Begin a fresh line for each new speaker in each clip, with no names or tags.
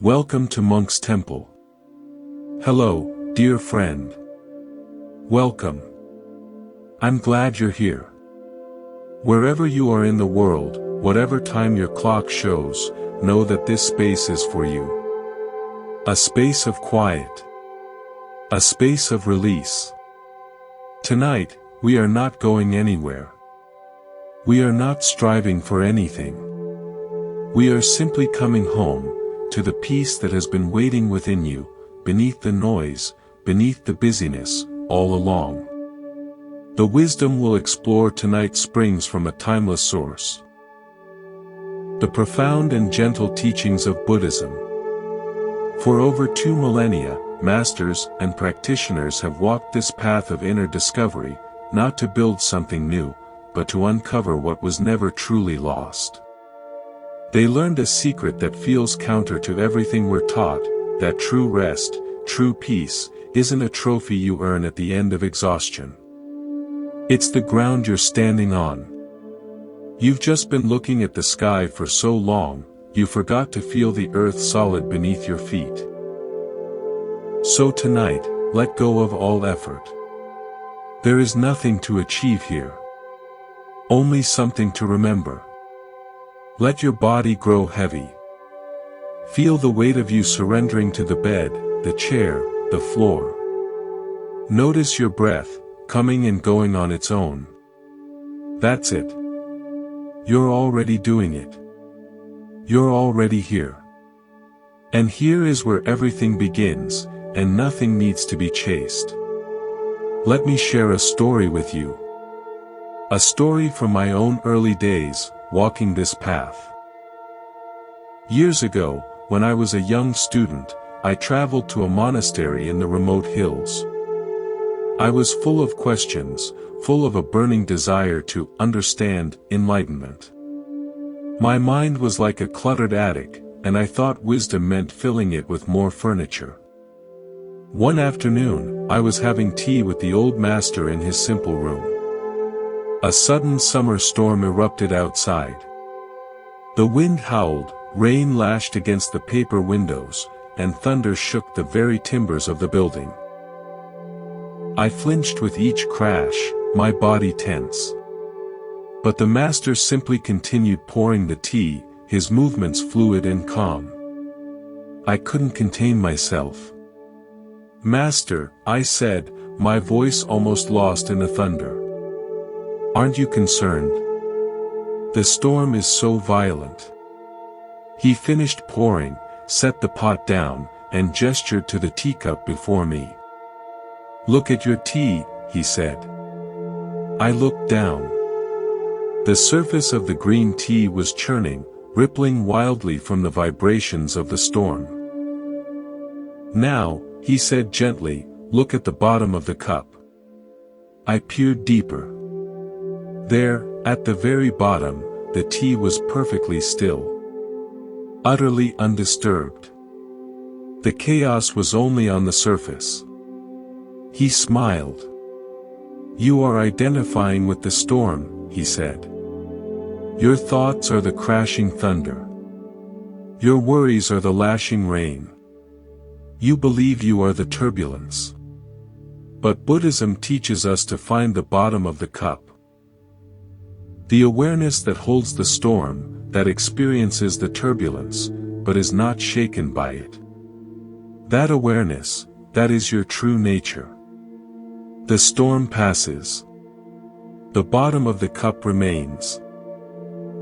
Welcome to Monk's Temple. Hello, dear friend. Welcome. I'm glad you're here. Wherever you are in the world, whatever time your clock shows, know that this space is for you. A space of quiet. A space of release. Tonight, we are not going anywhere. We are not striving for anything. We are simply coming home, to the peace that has been waiting within you, beneath the noise, beneath the busyness, all along. The wisdom we'll explore tonight springs from a timeless source. The profound and gentle teachings of Buddhism. For over 2 millennia, masters and practitioners have walked this path of inner discovery, not to build something new, but to uncover what was never truly lost. They learned a secret that feels counter to everything we're taught, that true rest, true peace, isn't a trophy you earn at the end of exhaustion. It's the ground you're standing on. You've just been looking at the sky for so long, you forgot to feel the earth solid beneath your feet. So tonight, let go of all effort. There is nothing to achieve here. Only something to remember. Let your body grow heavy. Feel the weight of you surrendering to the bed, the chair, the floor. Notice your breath, coming and going on its own. That's it. You're already doing it. You're already here. And here is where everything begins, and nothing needs to be chased. Let me share a story with you. A story from my own early days, walking this path. Years ago, when I was a young student, I traveled to a monastery in the remote hills. I was full of questions, full of a burning desire to understand enlightenment. My mind was like a cluttered attic, and I thought wisdom meant filling it with more furniture. One afternoon, I was having tea with the old master in his simple room. A sudden summer storm erupted outside. The wind howled, rain lashed against the paper windows, and thunder shook the very timbers of the building. I flinched with each crash, my body tense. But the master simply continued pouring the tea, his movements fluid and calm. I couldn't contain myself. "Master," I said, my voice almost lost in the thunder. "Aren't you concerned? The storm is so violent." He finished pouring, set the pot down, and gestured to the teacup before me. "Look at your tea," he said. I looked down. The surface of the green tea was churning, rippling wildly from the vibrations of the storm. "Now," he said gently, "look at the bottom of the cup." I peered deeper. There, at the very bottom, the tea was perfectly still. Utterly undisturbed. The chaos was only on the surface. He smiled. "You are identifying with the storm," he said. "Your thoughts are the crashing thunder. Your worries are the lashing rain. You believe you are the turbulence. But Buddhism teaches us to find the bottom of the cup. The awareness that holds the storm, that experiences the turbulence, but is not shaken by it. That awareness, that is your true nature. The storm passes. The bottom of the cup remains."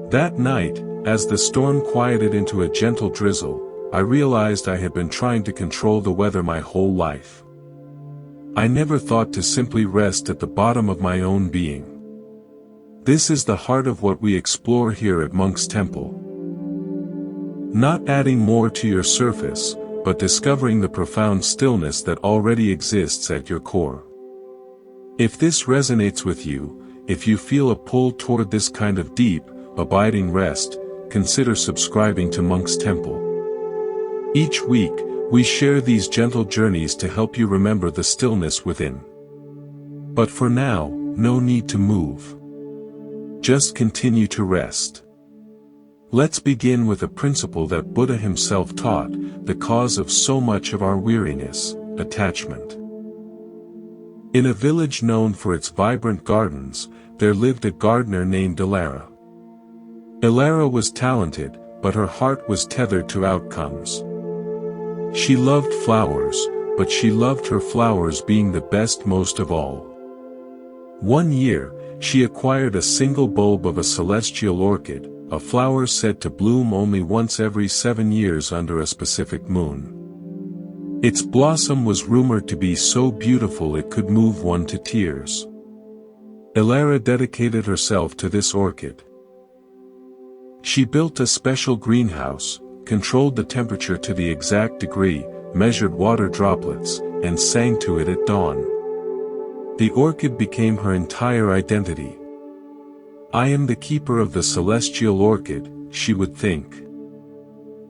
That night, as the storm quieted into a gentle drizzle, I realized I had been trying to control the weather my whole life. I never thought to simply rest at the bottom of my own being. This is the heart of what we explore here at Monk's Temple. Not adding more to your surface, but discovering the profound stillness that already exists at your core. If this resonates with you, if you feel a pull toward this kind of deep, abiding rest, consider subscribing to Monk's Temple. Each week, we share these gentle journeys to help you remember the stillness within. But for now, no need to move. Just continue to rest. Let's begin with a principle that Buddha himself taught, the cause of so much of our weariness: attachment. In a village known for its vibrant gardens, there lived a gardener named Ilara. Ilara was talented, but her heart was tethered to outcomes. She loved flowers, but she loved her flowers being the best most of all. One year, she acquired a single bulb of a celestial orchid, a flower said to bloom only once every 7 years under a specific moon. Its blossom was rumored to be so beautiful it could move one to tears. Ilara dedicated herself to this orchid. She built a special greenhouse, controlled the temperature to the exact degree, measured water droplets, and sang to it at dawn. The orchid became her entire identity. "I am the keeper of the celestial orchid," she would think.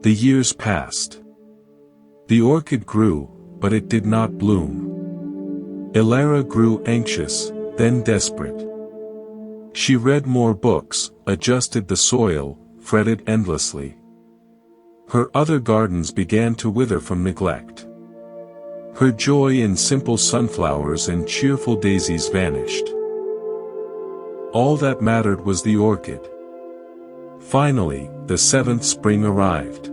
The years passed. The orchid grew, but it did not bloom. Ilara grew anxious, then desperate. She read more books, adjusted the soil, fretted endlessly. Her other gardens began to wither from neglect. Her joy in simple sunflowers and cheerful daisies vanished. All that mattered was the orchid. Finally, the 7th spring arrived.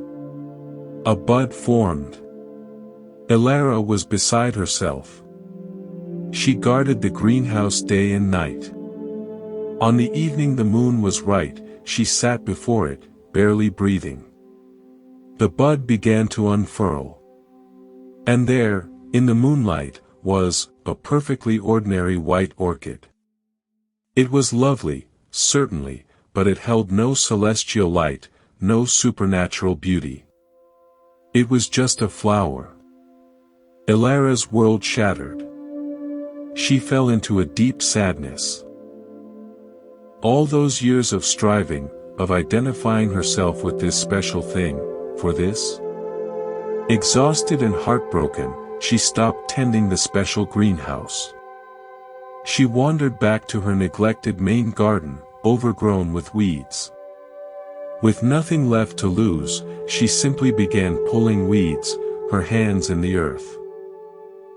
A bud formed. Ilara was beside herself. She guarded the greenhouse day and night. On the evening the moon was right, she sat before it, barely breathing. The bud began to unfurl. And there, in the moonlight, was a perfectly ordinary white orchid. It was lovely, certainly, but it held no celestial light, no supernatural beauty. It was just a flower. Ilara's world shattered. She fell into a deep sadness. All those years of striving, of identifying herself with this special thing, for this? Exhausted and heartbroken, she stopped tending the special greenhouse. She wandered back to her neglected main garden, overgrown with weeds. With nothing left to lose, she simply began pulling weeds, her hands in the earth.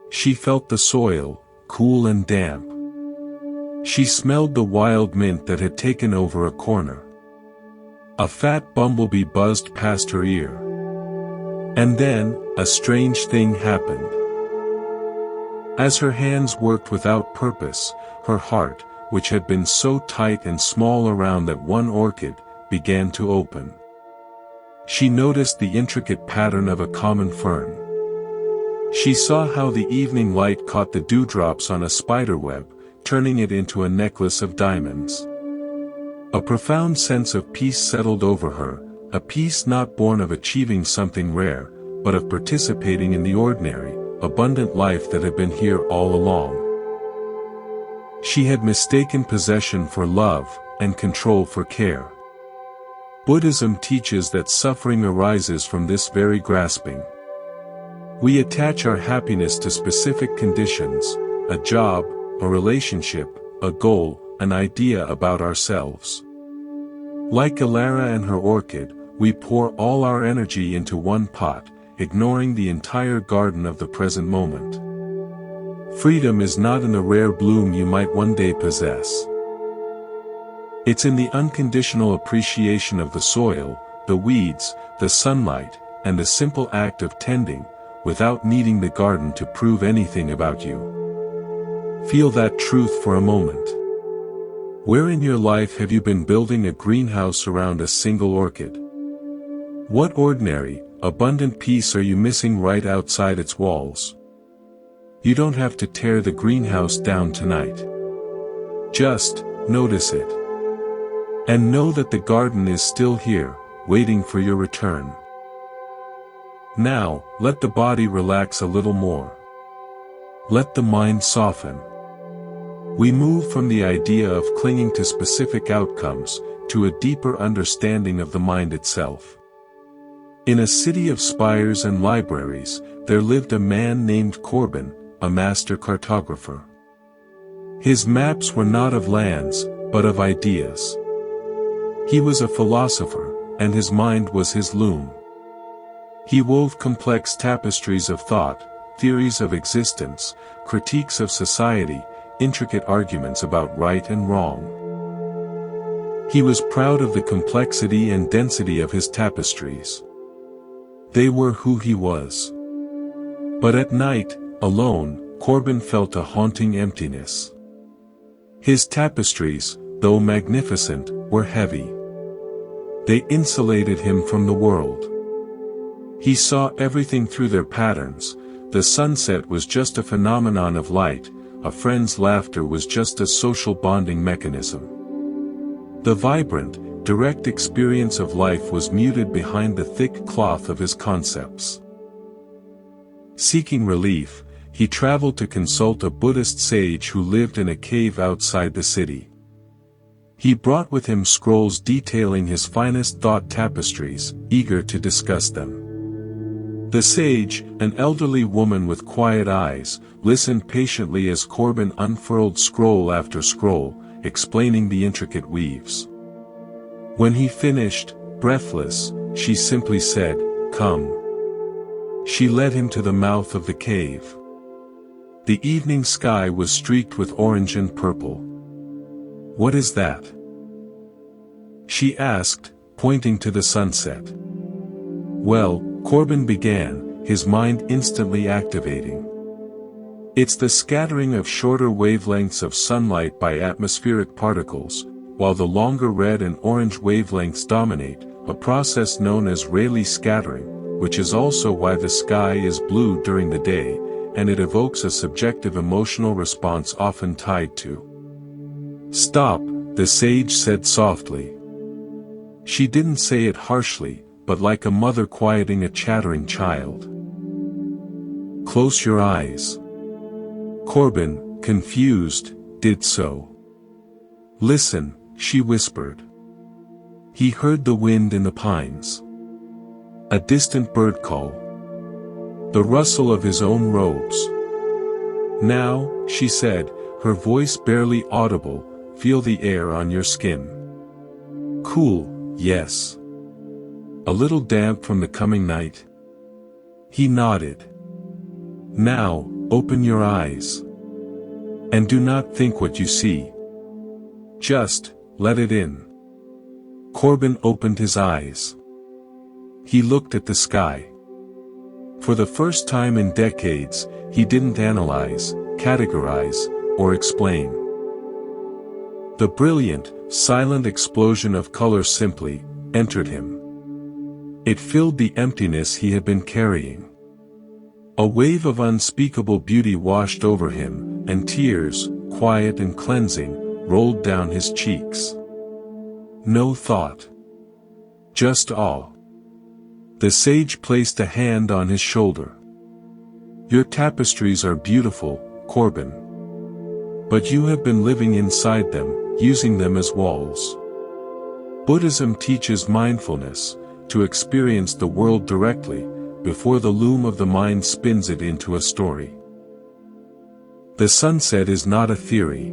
She felt the soil, cool and damp. She smelled the wild mint that had taken over a corner. A fat bumblebee buzzed past her ear. And then, a strange thing happened. As her hands worked without purpose, her heart, which had been so tight and small around that one orchid, began to open. She noticed the intricate pattern of a common fern. She saw how the evening light caught the dewdrops on a spiderweb, turning it into a necklace of diamonds. A profound sense of peace settled over her, a peace not born of achieving something rare, but of participating in the ordinary, abundant life that had been here all along. She had mistaken possession for love, and control for care. Buddhism teaches that suffering arises from this very grasping. We attach our happiness to specific conditions, a job, a relationship, a goal, an idea about ourselves. Like Ilara and her orchid, we pour all our energy into one pot, ignoring the entire garden of the present moment. Freedom is not in the rare bloom you might one day possess. It's in the unconditional appreciation of the soil, the weeds, the sunlight, and the simple act of tending, without needing the garden to prove anything about you. Feel that truth for a moment. Where in your life have you been building a greenhouse around a single orchid? What ordinary, abundant peace are you missing right outside its walls? You don't have to tear the greenhouse down tonight. Just notice it. And know that the garden is still here, waiting for your return. Now, let the body relax a little more. Let the mind soften. We move from the idea of clinging to specific outcomes, to a deeper understanding of the mind itself. In a city of spires and libraries, there lived a man named Corbin, a master cartographer. His maps were not of lands, but of ideas. He was a philosopher, and his mind was his loom. He wove complex tapestries of thought, theories of existence, critiques of society, intricate arguments about right and wrong. He was proud of the complexity and density of his tapestries. They were who he was. But at night, alone, Corbin felt a haunting emptiness. His tapestries, though magnificent, were heavy. They insulated him from the world. He saw everything through their patterns. The sunset was just a phenomenon of light, a friend's laughter was just a social bonding mechanism. The vibrant, direct experience of life was muted behind the thick cloth of his concepts. Seeking relief, he traveled to consult a Buddhist sage who lived in a cave outside the city. He brought with him scrolls detailing his finest thought tapestries, eager to discuss them. The sage, an elderly woman with quiet eyes, listened patiently as Corbin unfurled scroll after scroll, explaining the intricate weaves. When he finished, breathless, she simply said, "Come." She led him to the mouth of the cave. The evening sky was streaked with orange and purple. "What is that?" she asked, pointing to the sunset. "Well," Corbin began, his mind instantly activating. "It's the scattering of shorter wavelengths of sunlight by atmospheric particles, while the longer red and orange wavelengths dominate, a process known as Rayleigh scattering, which is also why the sky is blue during the day, and it evokes a subjective emotional response often tied to." "Stop," the sage said softly. She didn't say it harshly, but like a mother quieting a chattering child. "Close your eyes." Corbin, confused, did so. "Listen," she whispered. He heard the wind in the pines. A distant bird call. The rustle of his own robes. "Now," she said, her voice barely audible, "feel the air on your skin. Cool, yes. A little damp from the coming night?" He nodded. "Now, open your eyes. And do not think what you see. Just, let it in." Corbin opened his eyes. He looked at the sky. For the first time in decades, he didn't analyze, categorize, or explain. The brilliant, silent explosion of color simply entered him. It filled the emptiness he had been carrying. A wave of unspeakable beauty washed over him, and tears, quiet and cleansing, rolled down his cheeks. No thought. Just awe. The sage placed a hand on his shoulder. "Your tapestries are beautiful, Corbin. But you have been living inside them, using them as walls. Buddhism teaches mindfulness, to experience the world directly, before the loom of the mind spins it into a story. The sunset is not a theory.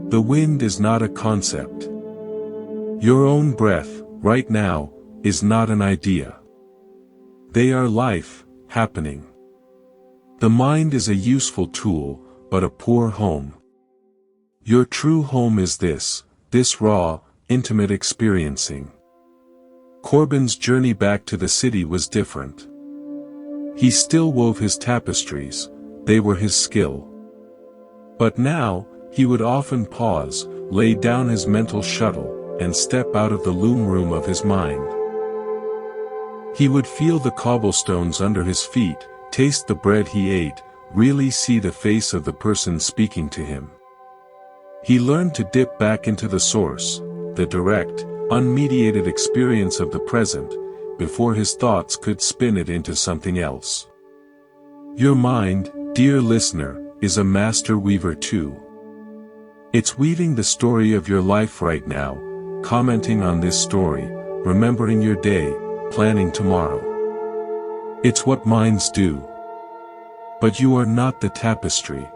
The wind is not a concept. Your own breath, right now, is not an idea. They are life, happening. The mind is a useful tool, but a poor home. Your true home is this raw, intimate experiencing." Corbin's journey back to the city was different. He still wove his tapestries, they were his skill. But now, he would often pause, lay down his mental shuttle, and step out of the loom room of his mind. He would feel the cobblestones under his feet, taste the bread he ate, really see the face of the person speaking to him. He learned to dip back into the source, the direct, unmediated experience of the present, before his thoughts could spin it into something else. Your mind, dear listener, is a master weaver too. It's weaving the story of your life right now, commenting on this story, remembering your day, planning tomorrow. It's what minds do. But you are not the tapestry.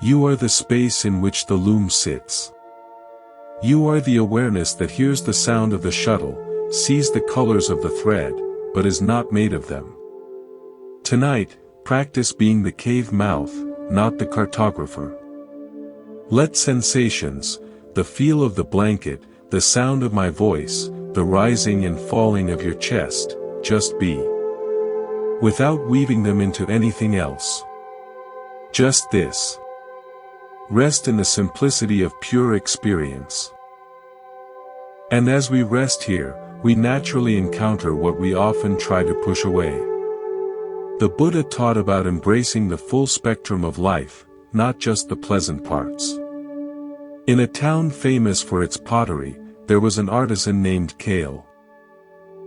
You are the space in which the loom sits. You are the awareness that hears the sound of the shuttle, sees the colors of the thread, but is not made of them. Tonight, practice being the cave mouth, not the cartographer. Let sensations, the feel of the blanket, the sound of my voice, the rising and falling of your chest, just be. Without weaving them into anything else. Just this. Rest in the simplicity of pure experience. And as we rest here, we naturally encounter what we often try to push away. The Buddha taught about embracing the full spectrum of life, not just the pleasant parts. In a town famous for its pottery, there was an artisan named Kale.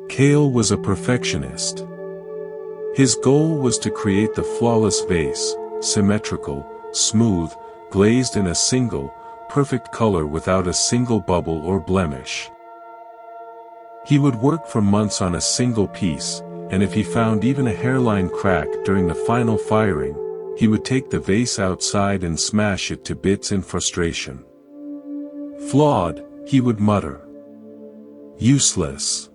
Kale was a perfectionist. His goal was to create the flawless vase, symmetrical, smooth, glazed in a single, perfect color without a single bubble or blemish. He would work for months on a single piece, and if he found even a hairline crack during the final firing, he would take the vase outside and smash it to bits in frustration. Flawed, he would mutter. Useless.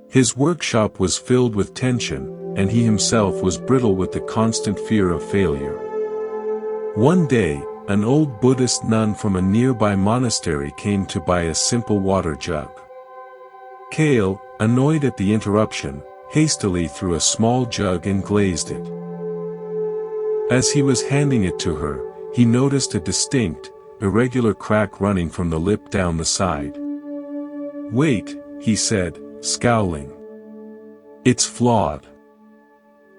His workshop was filled with tension, and he himself was brittle with the constant fear of failure. One day, an old Buddhist nun from a nearby monastery came to buy a simple water jug. Kale, annoyed at the interruption, hastily threw a small jug and glazed it. As he was handing it to her, he noticed a distinct, irregular crack running from the lip down the side. "Wait," he said, scowling. "It's flawed.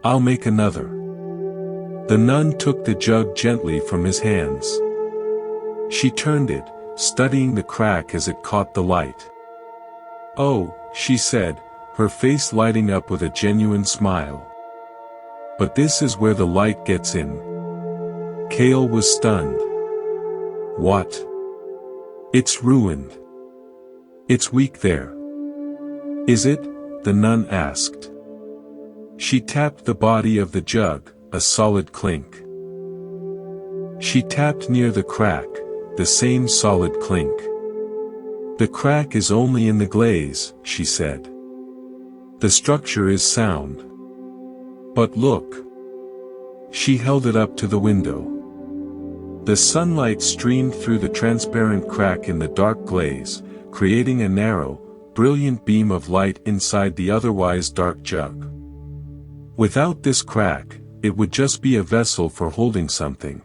I'll make another." The nun took the jug gently from his hands. She turned it, studying the crack as it caught the light. "Oh," she said, her face lighting up with a genuine smile. "But this is where the light gets in." Kale was stunned. "What? It's ruined. It's weak there." "Is it?" the nun asked. She tapped the body of the jug, a solid clink. She tapped near the crack, the same solid clink. "The crack is only in the glaze," she said. "The structure is sound. But look." She held it up to the window. The sunlight streamed through the transparent crack in the dark glaze, creating a narrow, brilliant beam of light inside the otherwise dark jug. Without this crack, it would just be a vessel for holding something.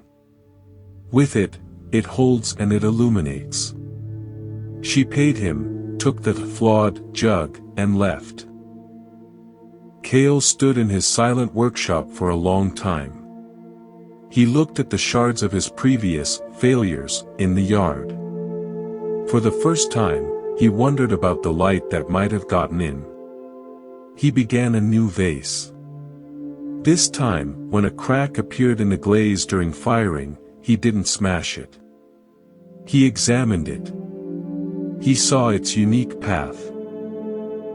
With it, it holds and it illuminates. She paid him, took the flawed jug, and left. Kale stood in his silent workshop for a long time. He looked at the shards of his previous failures in the yard. For the first time, he wondered about the light that might have gotten in. He began a new vase. This time, when a crack appeared in the glaze during firing, he didn't smash it. He examined it. He saw its unique path.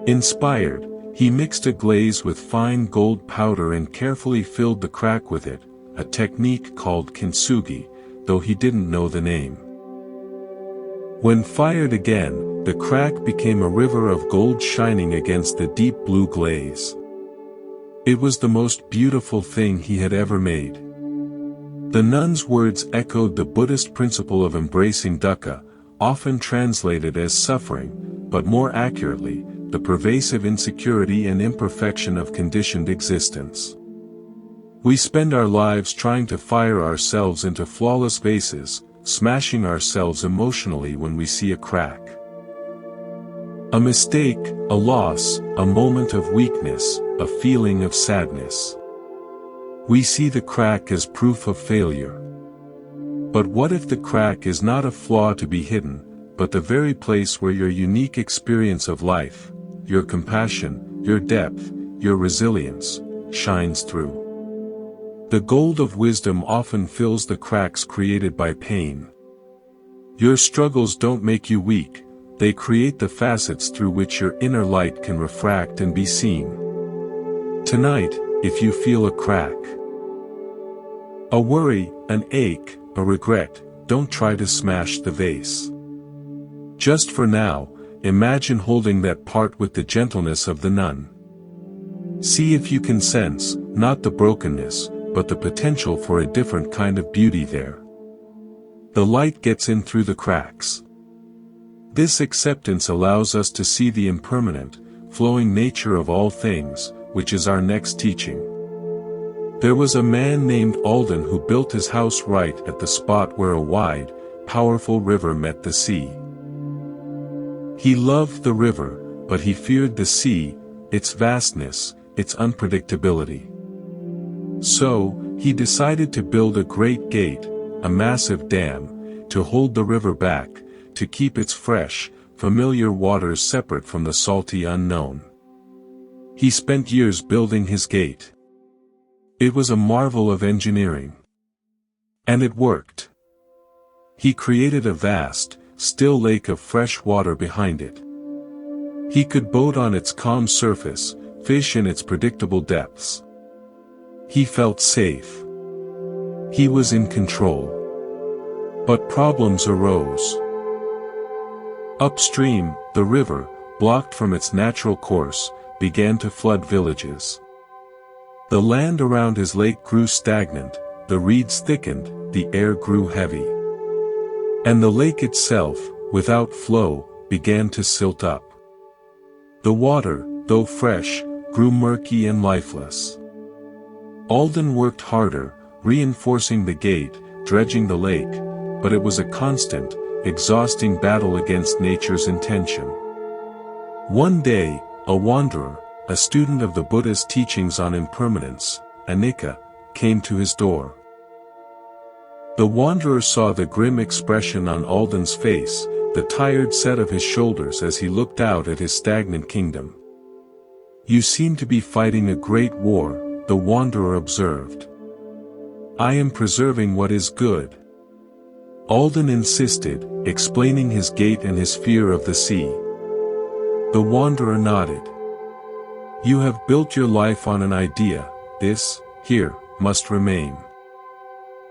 Inspired, he mixed a glaze with fine gold powder and carefully filled the crack with it, a technique called kintsugi, though he didn't know the name. When fired again, the crack became a river of gold shining against the deep blue glaze. It was the most beautiful thing he had ever made. The nun's words echoed the Buddhist principle of embracing dukkha, often translated as suffering, but more accurately, the pervasive insecurity and imperfection of conditioned existence. We spend our lives trying to fire ourselves into flawless vases, smashing ourselves emotionally when we see a crack. A mistake, a loss, a moment of weakness, a feeling of sadness. We see the crack as proof of failure. But what if the crack is not a flaw to be hidden, but the very place where your unique experience of life, your compassion, your depth, your resilience, shines through? The gold of wisdom often fills the cracks created by pain. Your struggles don't make you weak, they create the facets through which your inner light can refract and be seen. Tonight, if you feel a crack, a worry, an ache, a regret, don't try to smash the vase. Just for now, imagine holding that part with the gentleness of the nun. See if you can sense, not the brokenness, but the potential for a different kind of beauty there. The light gets in through the cracks. This acceptance allows us to see the impermanent, flowing nature of all things, which is our next teaching. There was a man named Alden who built his house right at the spot where a wide, powerful river met the sea. He loved the river, but he feared the sea, its vastness, its unpredictability. So, he decided to build a great gate, a massive dam, to hold the river back, to keep its fresh, familiar waters separate from the salty unknown. He spent years building his gate. It was a marvel of engineering. And it worked. He created a vast, still lake of fresh water behind it. He could boat on its calm surface, fish in its predictable depths. He felt safe. He was in control. But problems arose. Upstream, the river, blocked from its natural course, began to flood villages. The land around his lake grew stagnant, the reeds thickened, the air grew heavy. And the lake itself, without flow, began to silt up. The water, though fresh, grew murky and lifeless. Alden worked harder, reinforcing the gate, dredging the lake, but it was a constant, exhausting battle against nature's intention. One day, a wanderer, a student of the Buddhist teachings on impermanence, anicca, came to his door. The wanderer saw the grim expression on Alden's face, the tired set of his shoulders as he looked out at his stagnant kingdom. "You seem to be fighting a great war," the wanderer observed. "I am preserving what is good." Alden insisted, explaining his gate and his fear of the sea. The wanderer nodded. "You have built your life on an idea, this, here, must remain.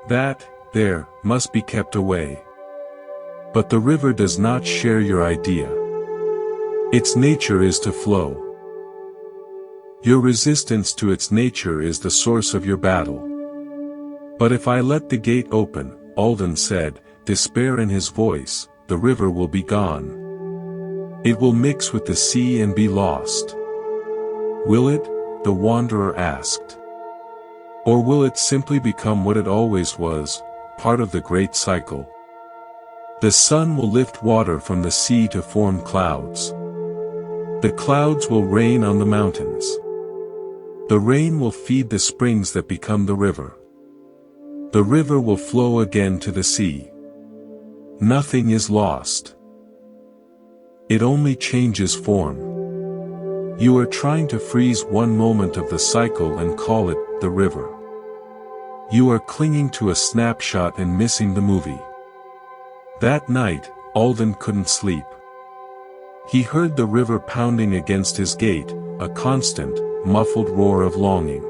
That, there, must be kept away. But the river does not share your idea. Its nature is to flow. Your resistance to its nature is the source of your battle. But if I let the gate open," Alden said, despair in his voice, "the river will be gone. It will mix with the sea and be lost." "Will it?" the wanderer asked. "Or will it simply become what it always was, part of the great cycle? The sun will lift water from the sea to form clouds. The clouds will rain on the mountains. The rain will feed the springs that become the river. The river will flow again to the sea. Nothing is lost. It only changes form. You are trying to freeze one moment of the cycle and call it the river. You are clinging to a snapshot and missing the movie." That night, Alden couldn't sleep. He heard the river pounding against his gate, a constant, muffled roar of longing.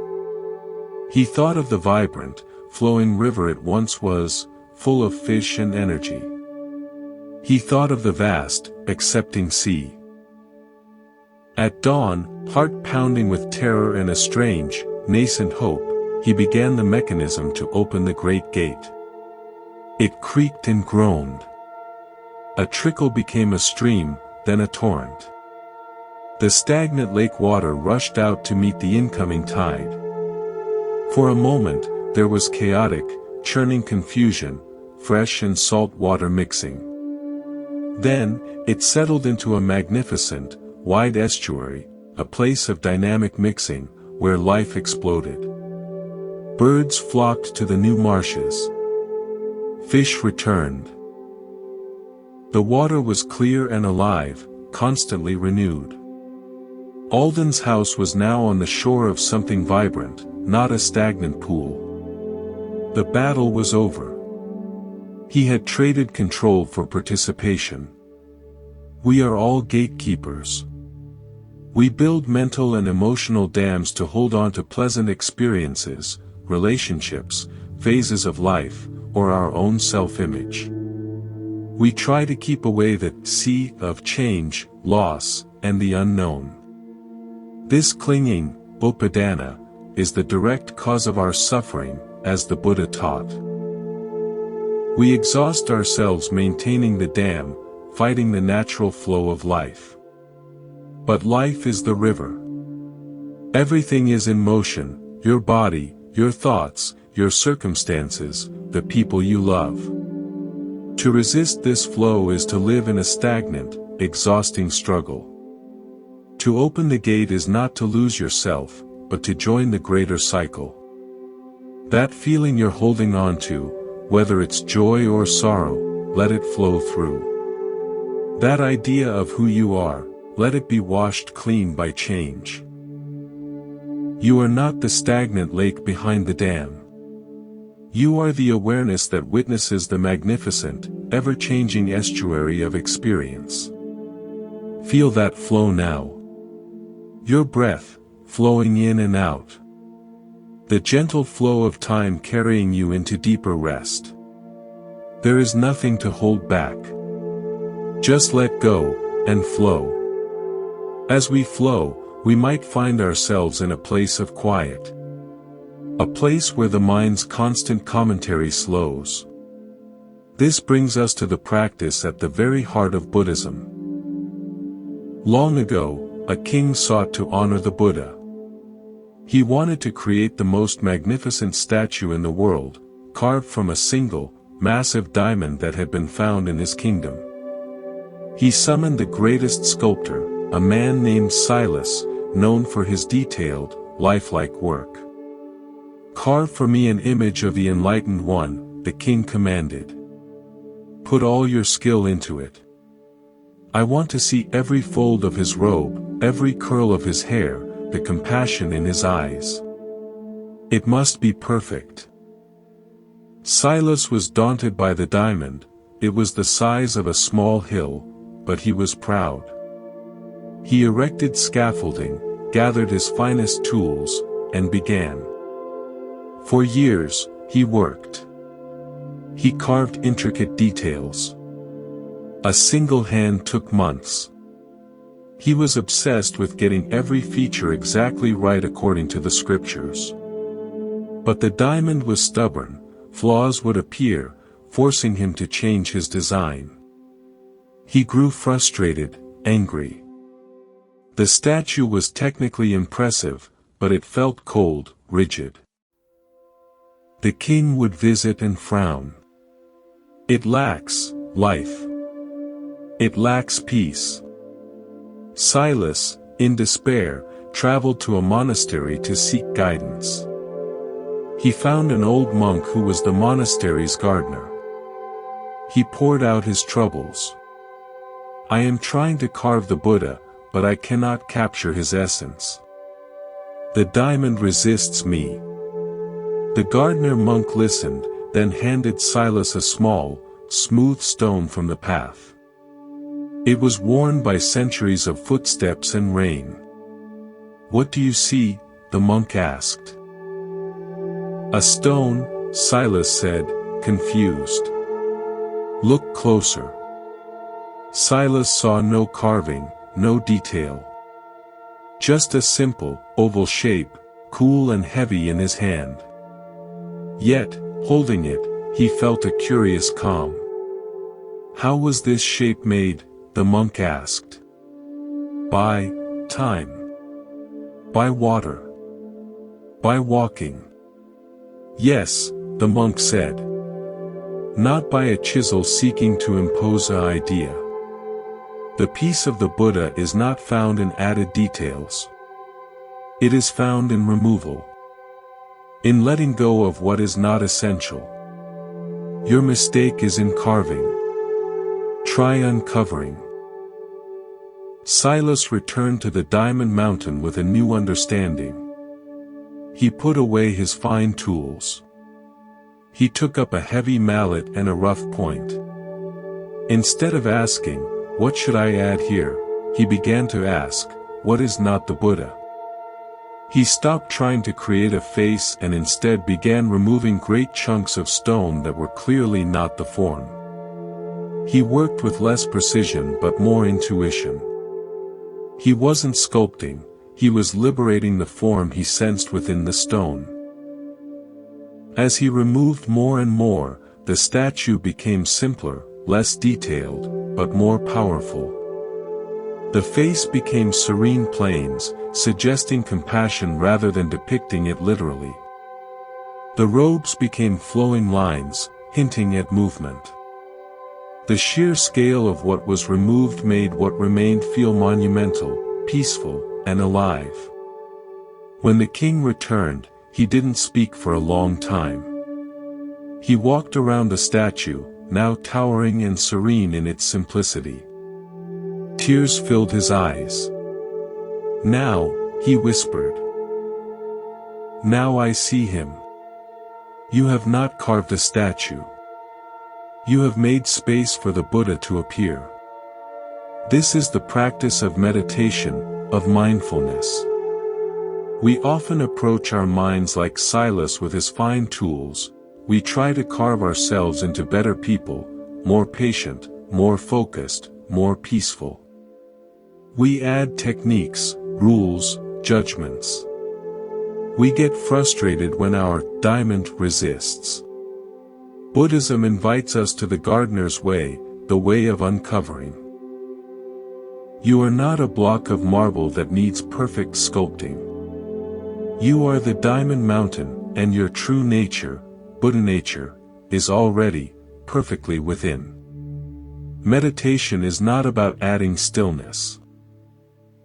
He thought of the vibrant, flowing river it once was, full of fish and energy. He thought of the vast, accepting sea. At dawn, heart pounding with terror and a strange, nascent hope, he began the mechanism to open the great gate. It creaked and groaned. A trickle became a stream, then a torrent. The stagnant lake water rushed out to meet the incoming tide. For a moment, there was chaotic, churning confusion, fresh and salt water mixing. Then, it settled into a magnificent, wide estuary, a place of dynamic mixing, where life exploded. Birds flocked to the new marshes. Fish returned. The water was clear and alive, constantly renewed. Alden's house was now on the shore of something vibrant, not a stagnant pool. The battle was over. He had traded control for participation. We are all gatekeepers. We build mental and emotional dams to hold on to pleasant experiences, relationships, phases of life, or our own self-image. We try to keep away the sea of change, loss, and the unknown. This clinging, upadana, is the direct cause of our suffering, as the Buddha taught. We exhaust ourselves maintaining the dam, fighting the natural flow of life. But life is the river. Everything is in motion, your body, your thoughts, your circumstances, the people you love. To resist this flow is to live in a stagnant, exhausting struggle. To open the gate is not to lose yourself, but to join the greater cycle. That feeling you're holding on to, whether it's joy or sorrow, let it flow through. That idea of who you are, let it be washed clean by change. You are not the stagnant lake behind the dam. You are the awareness that witnesses the magnificent, ever-changing estuary of experience. Feel that flow now. Your breath, flowing in and out. The gentle flow of time carrying you into deeper rest. There is nothing to hold back. Just let go, and flow. As we flow, we might find ourselves in a place of quiet. A place where the mind's constant commentary slows. This brings us to the practice at the very heart of Buddhism. Long ago, a king sought to honor the Buddha. He wanted to create the most magnificent statue in the world, carved from a single, massive diamond that had been found in his kingdom. He summoned the greatest sculptor, a man named Silas, known for his detailed, lifelike work. "Carve for me an image of the enlightened one," the king commanded. "Put all your skill into it. I want to see every fold of his robe, every curl of his hair, the compassion in his eyes. It must be perfect." Silas was daunted by the diamond. It was the size of a small hill, but he was proud. He erected scaffolding, gathered his finest tools, and began. For years, he worked. He carved intricate details. A single hand took months. He was obsessed with getting every feature exactly right according to the scriptures. But the diamond was stubborn, flaws would appear, forcing him to change his design. He grew frustrated, angry. The statue was technically impressive, but it felt cold, rigid. The king would visit and frown. "It lacks life. It lacks peace." Silas, in despair, traveled to a monastery to seek guidance. He found an old monk who was the monastery's gardener. He poured out his troubles. "I am trying to carve the Buddha, but I cannot capture his essence. The diamond resists me." The gardener monk listened, then handed Silas a small, smooth stone from the path. It was worn by centuries of footsteps and rain. "What do you see?" the monk asked. "A stone," Silas said, confused. "Look closer." Silas saw no carving, no detail. Just a simple, oval shape, cool and heavy in his hand. Yet, holding it, he felt a curious calm. "How was this shape made?" the monk asked. "By time. By water. By walking." "Yes," the monk said. "Not by a chisel seeking to impose an idea. The peace of the Buddha is not found in added details. It is found in removal. In letting go of what is not essential. Your mistake is in carving. Try uncovering." Silas returned to the Diamond Mountain with a new understanding. He put away his fine tools. He took up a heavy mallet and a rough point. Instead of asking, "What should I add here?" he began to ask, "What is not the Buddha?" He stopped trying to create a face and instead began removing great chunks of stone that were clearly not the form. He worked with less precision but more intuition. He wasn't sculpting, he was liberating the form he sensed within the stone. As he removed more and more, the statue became simpler, less detailed, but more powerful. The face became serene planes, suggesting compassion rather than depicting it literally. The robes became flowing lines, hinting at movement. The sheer scale of what was removed made what remained feel monumental, peaceful, and alive. When the king returned, he didn't speak for a long time. He walked around the statue, now towering and serene in its simplicity. Tears filled his eyes. "Now," he whispered. "Now I see him. You have not carved a statue. You have made space for the Buddha to appear." This is the practice of meditation, of mindfulness. We often approach our minds like Silas with his fine tools. We try to carve ourselves into better people, more patient, more focused, more peaceful. We add techniques, rules, judgments. We get frustrated when our diamond resists. Buddhism invites us to the gardener's way, the way of uncovering. You are not a block of marble that needs perfect sculpting. You are the diamond mountain, and your true nature, Buddha nature, is already perfectly within. Meditation is not about adding stillness.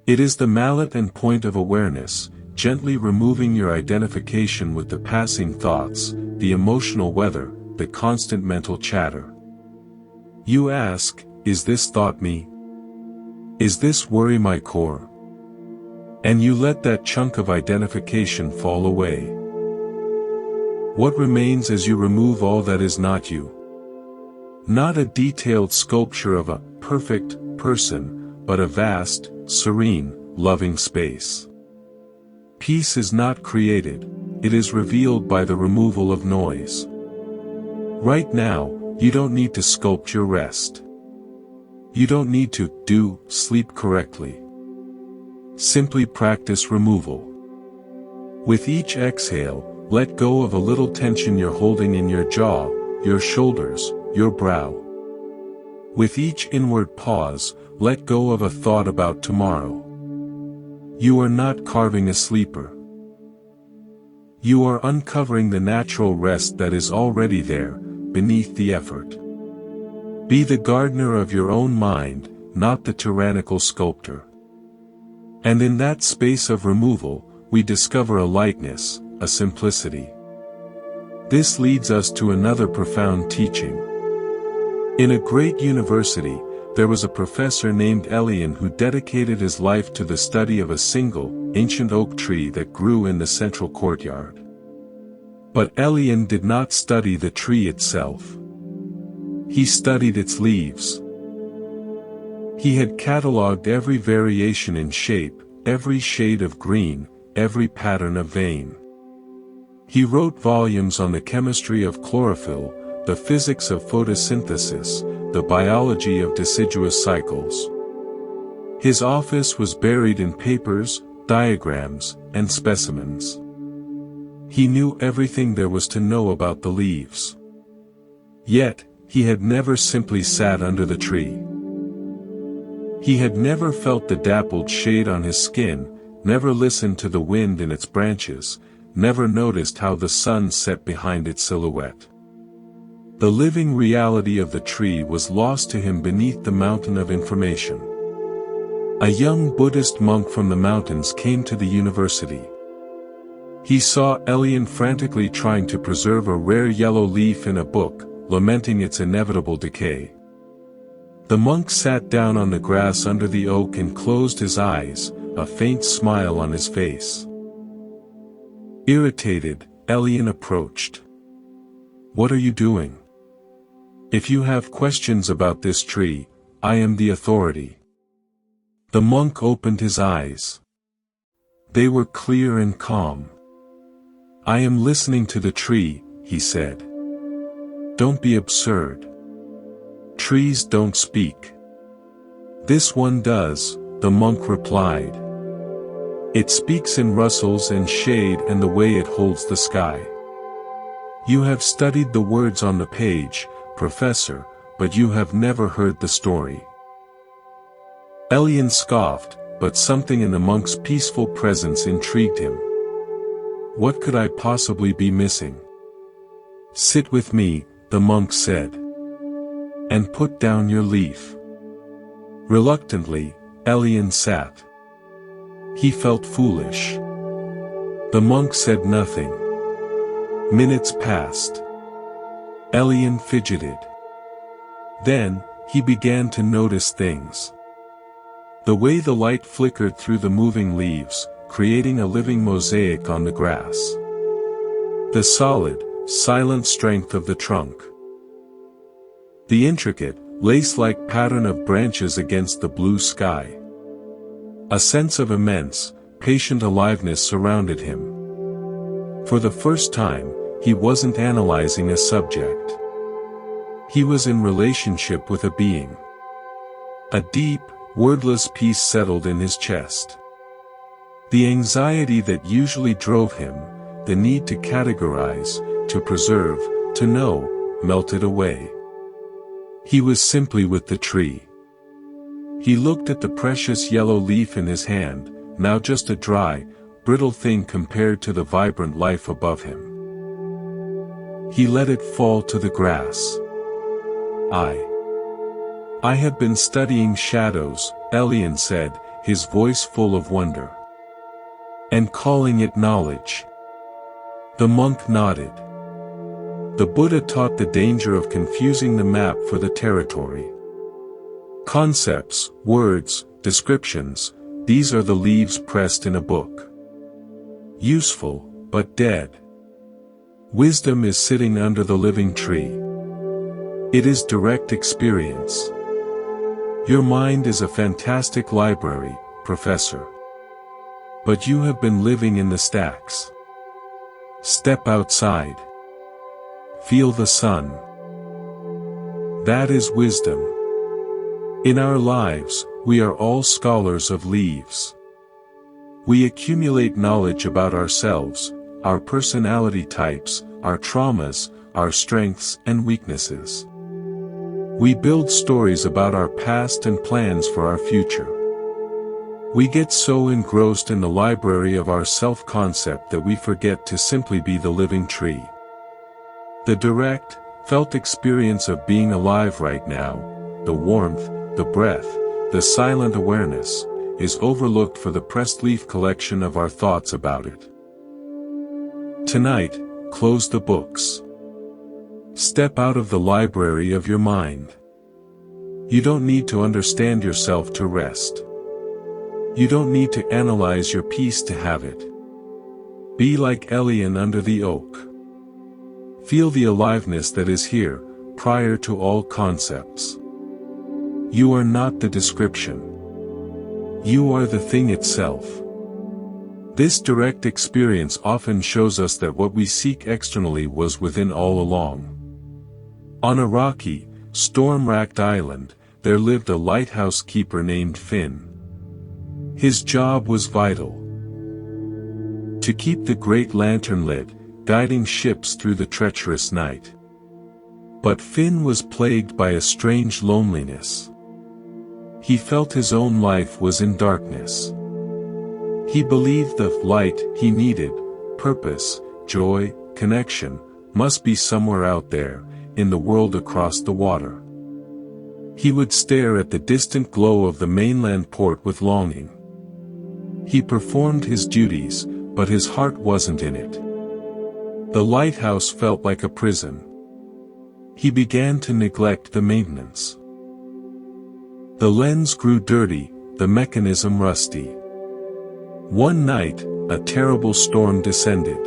It is the mallet and point of awareness, gently removing your identification with the passing thoughts, the emotional weather, the constant mental chatter. You ask, is this thought me? Is this worry my core? And you let that chunk of identification fall away. What remains as you remove all that is not you? Not a detailed sculpture of a perfect person, but a vast, serene, loving space. Peace is not created, it is revealed by the removal of noise. Right now, you don't need to sculpt your rest. You don't need to sleep correctly. Simply practice removal. With each exhale, let go of a little tension you're holding in your jaw, your shoulders, your brow. With each inward pause, let go of a thought about tomorrow. You are not carving a sleeper. You are uncovering the natural rest that is already there, beneath the effort. Be the gardener of your own mind, not the tyrannical sculptor. And in that space of removal, we discover a lightness, a simplicity. This leads us to another profound teaching. In a great university, there was a professor named Elian who dedicated his life to the study of a single, ancient oak tree that grew in the central courtyard. But Elian did not study the tree itself. He studied its leaves. He had catalogued every variation in shape, every shade of green, every pattern of vein. He wrote volumes on the chemistry of chlorophyll, the physics of photosynthesis, the biology of deciduous cycles. His office was buried in papers, diagrams, and specimens. He knew everything there was to know about the leaves. Yet, he had never simply sat under the tree. He had never felt the dappled shade on his skin, never listened to the wind in its branches, never noticed how the sun set behind its silhouette. The living reality of the tree was lost to him beneath the mountain of information. A young Buddhist monk from the mountains came to the university. He saw Elian frantically trying to preserve a rare yellow leaf in a book, lamenting its inevitable decay. The monk sat down on the grass under the oak and closed his eyes, a faint smile on his face. Irritated, Elian approached. "What are you doing? If you have questions about this tree, I am the authority." The monk opened his eyes. They were clear and calm. "I am listening to the tree," he said. "Don't be absurd. Trees don't speak. This one does, the monk replied. It speaks in rustles and shade and the way it holds the sky. You have studied the words on the page, Professor, but you have never heard the story. Elian scoffed, but something in the monk's peaceful presence intrigued him. What could I possibly be missing? Sit with me, the monk said. And put down your leaf. Reluctantly, Elian sat. He felt foolish. The monk said nothing. Minutes passed. Elian fidgeted. Then, he began to notice things. The way the light flickered through the moving leaves, creating a living mosaic on the grass. The solid, silent strength of the trunk. The intricate, lace-like pattern of branches against the blue sky. A sense of immense, patient aliveness surrounded him. For the first time, he wasn't analyzing a subject. He was in relationship with a being. A deep, wordless peace settled in his chest. The anxiety that usually drove him, the need to categorize, to preserve, to know, melted away. He was simply with the tree. He looked at the precious yellow leaf in his hand, now just a dry, brittle thing compared to the vibrant life above him. He let it fall to the grass. I have been studying shadows, Elian said, his voice full of wonder. And calling it knowledge. The monk nodded. The Buddha taught the danger of confusing the map for the territory. Concepts, words, descriptions, these are the leaves pressed in a book. Useful, but dead. Wisdom is sitting under the living tree. It is direct experience. Your mind is a fantastic library, Professor. But you have been living in the stacks. Step outside. Feel the sun. That is wisdom. In our lives, we are all scholars of leaves. We accumulate knowledge about ourselves, our personality types, our traumas, our strengths and weaknesses. We build stories about our past and plans for our future. We get so engrossed in the library of our self-concept that we forget to simply be the living tree. The direct, felt experience of being alive right now, the warmth, the breath, the silent awareness, is overlooked for the pressed leaf collection of our thoughts about it. Tonight, close the books. Step out of the library of your mind. You don't need to understand yourself to rest. You don't need to analyze your peace to have it. Be like Elian under the oak. Feel the aliveness that is here, prior to all concepts. You are not the description. You are the thing itself. This direct experience often shows us that what we seek externally was within all along. On a rocky, storm-racked island, there lived a lighthouse keeper named Finn. His job was vital. To keep the great lantern lit, guiding ships through the treacherous night. But Finn was plagued by a strange loneliness. He felt his own life was in darkness. He believed the light he needed, purpose, joy, connection, must be somewhere out there, in the world across the water. He would stare at the distant glow of the mainland port with longing. He performed his duties, but his heart wasn't in it. The lighthouse felt like a prison. He began to neglect the maintenance. The lens grew dirty, the mechanism rusty. One night, a terrible storm descended.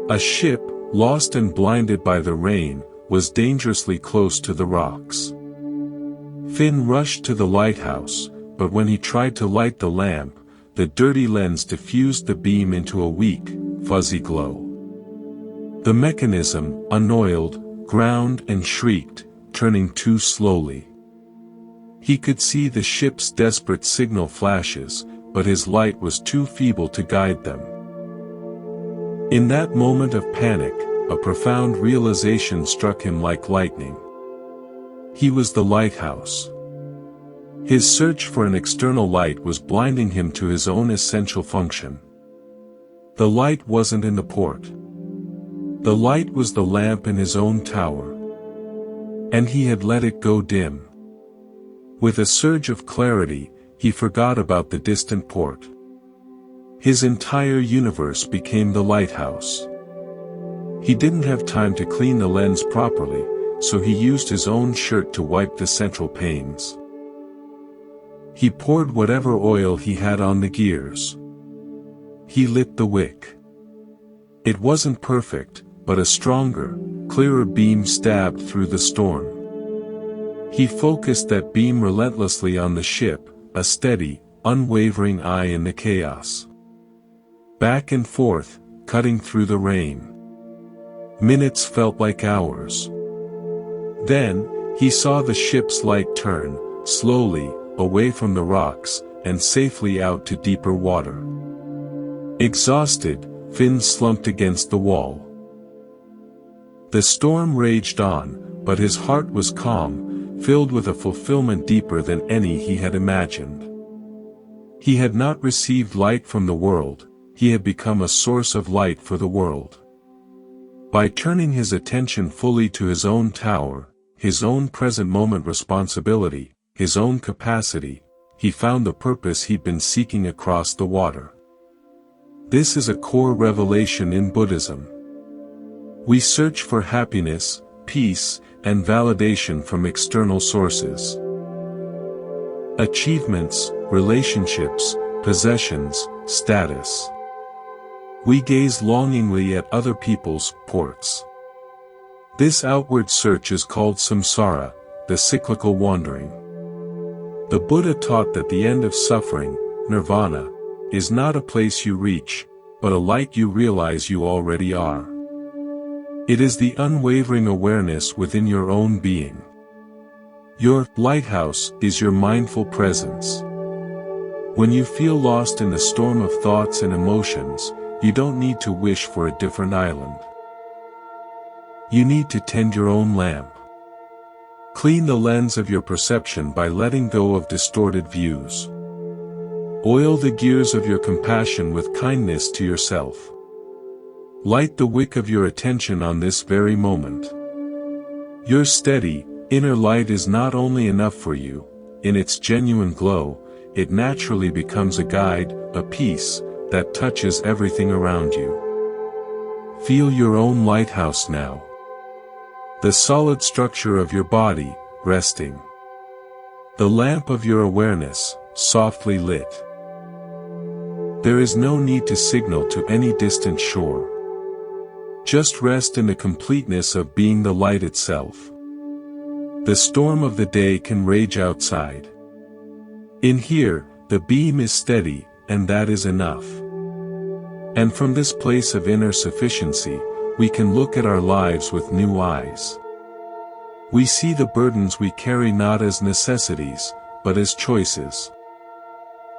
A ship, lost and blinded by the rain, was dangerously close to the rocks. Finn rushed to the lighthouse, but when he tried to light the lamp, the dirty lens diffused the beam into a weak, fuzzy glow. The mechanism, unoiled, ground and shrieked, turning too slowly. He could see the ship's desperate signal flashes, but his light was too feeble to guide them. In that moment of panic, a profound realization struck him like lightning. He was the lighthouse. His search for an external light was blinding him to his own essential function. The light wasn't in the port. The light was the lamp in his own tower. And he had let it go dim. With a surge of clarity, he forgot about the distant port. His entire universe became the lighthouse. He didn't have time to clean the lens properly, so he used his own shirt to wipe the central panes. He poured whatever oil he had on the gears. He lit the wick. It wasn't perfect, but a stronger, clearer beam stabbed through the storm. He focused that beam relentlessly on the ship, a steady, unwavering eye in the chaos. Back and forth, cutting through the rain. Minutes felt like hours. Then, he saw the ship's light turn, slowly, away from the rocks, and safely out to deeper water. Exhausted, Finn slumped against the wall. The storm raged on, but his heart was calm, filled with a fulfillment deeper than any he had imagined. He had not received light from the world, he had become a source of light for the world. By turning his attention fully to his own tower, his own present moment responsibility, his own capacity, he found the purpose he'd been seeking across the water. This is a core revelation in Buddhism. We search for happiness, peace, and validation from external sources. Achievements, relationships, possessions, status. We gaze longingly at other people's ports. This outward search is called samsara, the cyclical wandering. The Buddha taught that the end of suffering, nirvana, is not a place you reach, but a light you realize you already are. It is the unwavering awareness within your own being. Your lighthouse is your mindful presence. When you feel lost in the storm of thoughts and emotions, you don't need to wish for a different island. You need to tend your own lamp. Clean the lens of your perception by letting go of distorted views. Oil the gears of your compassion with kindness to yourself. Light the wick of your attention on this very moment. Your steady, inner light is not only enough for you, in its genuine glow, it naturally becomes a guide, a peace, that touches everything around you. Feel your own lighthouse now. The solid structure of your body, resting. The lamp of your awareness, softly lit. There is no need to signal to any distant shore. Just rest in the completeness of being the light itself. The storm of the day can rage outside. In here, the beam is steady, and that is enough. And from this place of inner sufficiency, we can look at our lives with new eyes. We see the burdens we carry not as necessities, but as choices.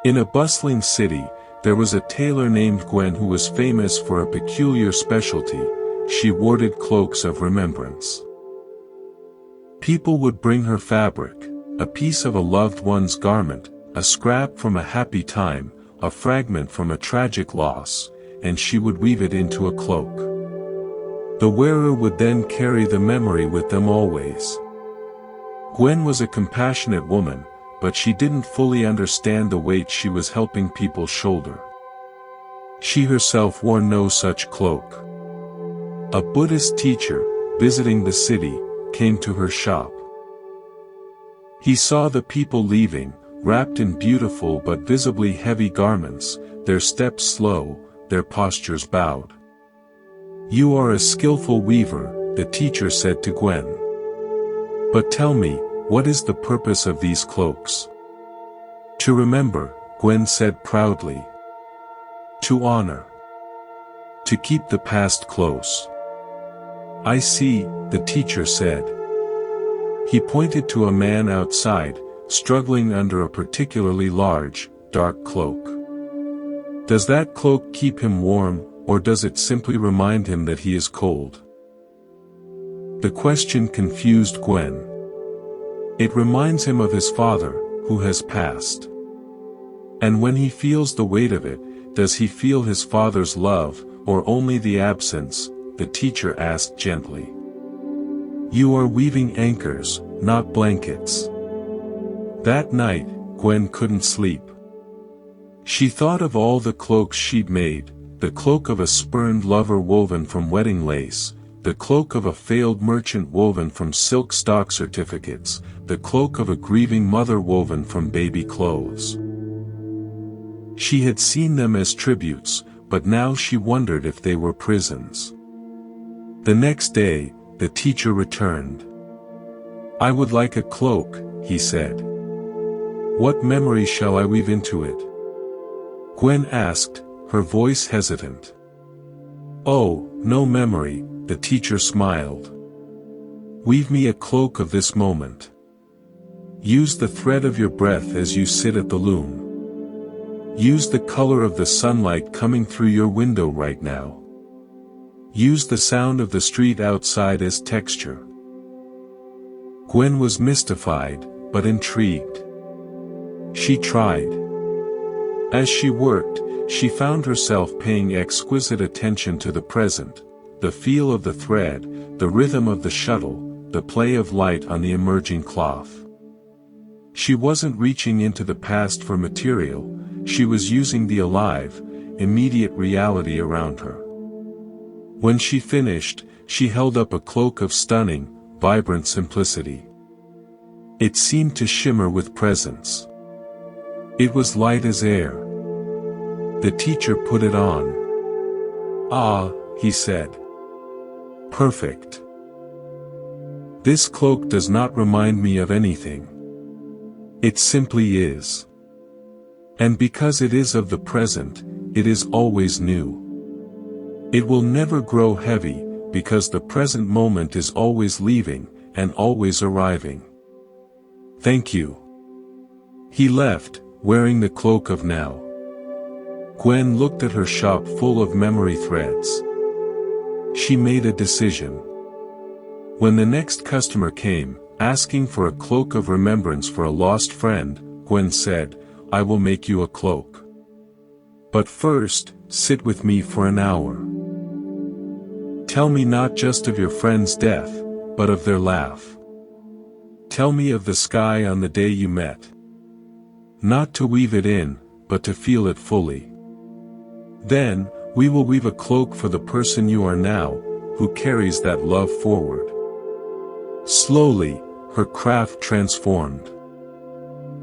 In a bustling city, there was a tailor named Gwen who was famous for a peculiar specialty. She warded cloaks of remembrance. People would bring her fabric, a piece of a loved one's garment, a scrap from a happy time, a fragment from a tragic loss, and she would weave it into a cloak. The wearer would then carry the memory with them always. Gwen was a compassionate woman, but she didn't fully understand the weight she was helping people shoulder. She herself wore no such cloak. A Buddhist teacher, visiting the city, came to her shop. He saw the people leaving, wrapped in beautiful but visibly heavy garments, their steps slow, their postures bowed. "You are a skillful weaver," the teacher said to Gwen. "But tell me, what is the purpose of these cloaks?" "To remember," Gwen said proudly. "To honor. To keep the past close." "I see," the teacher said. He pointed to a man outside, struggling under a particularly large, dark cloak. Does that cloak keep him warm, or does it simply remind him that he is cold? The question confused Gwen. It reminds him of his father, who has passed. And when he feels the weight of it, does he feel his father's love, or only the absence? The teacher asked gently. You are weaving anchors, not blankets. That night, Gwen couldn't sleep. She thought of all the cloaks she'd made, the cloak of a spurned lover woven from wedding lace, the cloak of a failed merchant woven from silk stock certificates, the cloak of a grieving mother woven from baby clothes. She had seen them as tributes, but now she wondered if they were prisons. The next day, the teacher returned. I would like a cloak, he said. What memory shall I weave into it? Gwen asked, her voice hesitant. Oh, no memory, the teacher smiled. Weave me a cloak of this moment. Use the thread of your breath as you sit at the loom. Use the color of the sunlight coming through your window right now. Use the sound of the street outside as texture. Gwen was mystified, but intrigued. She tried. As she worked, she found herself paying exquisite attention to the present, the feel of the thread, the rhythm of the shuttle, the play of light on the emerging cloth. She wasn't reaching into the past for material, she was using the alive, immediate reality around her. When she finished, she held up a cloak of stunning, vibrant simplicity. It seemed to shimmer with presence. It was light as air. The teacher put it on. Ah, he said. Perfect. This cloak does not remind me of anything. It simply is. And because it is of the present, it is always new. It will never grow heavy, because the present moment is always leaving, and always arriving. Thank you. He left, wearing the cloak of now. Gwen looked at her shop full of memory threads. She made a decision. When the next customer came, asking for a cloak of remembrance for a lost friend, Gwen said, I will make you a cloak. But first, sit with me for an hour. Tell me not just of your friend's death, but of their laugh. Tell me of the sky on the day you met. Not to weave it in, but to feel it fully. Then, we will weave a cloak for the person you are now, who carries that love forward. Slowly, her craft transformed.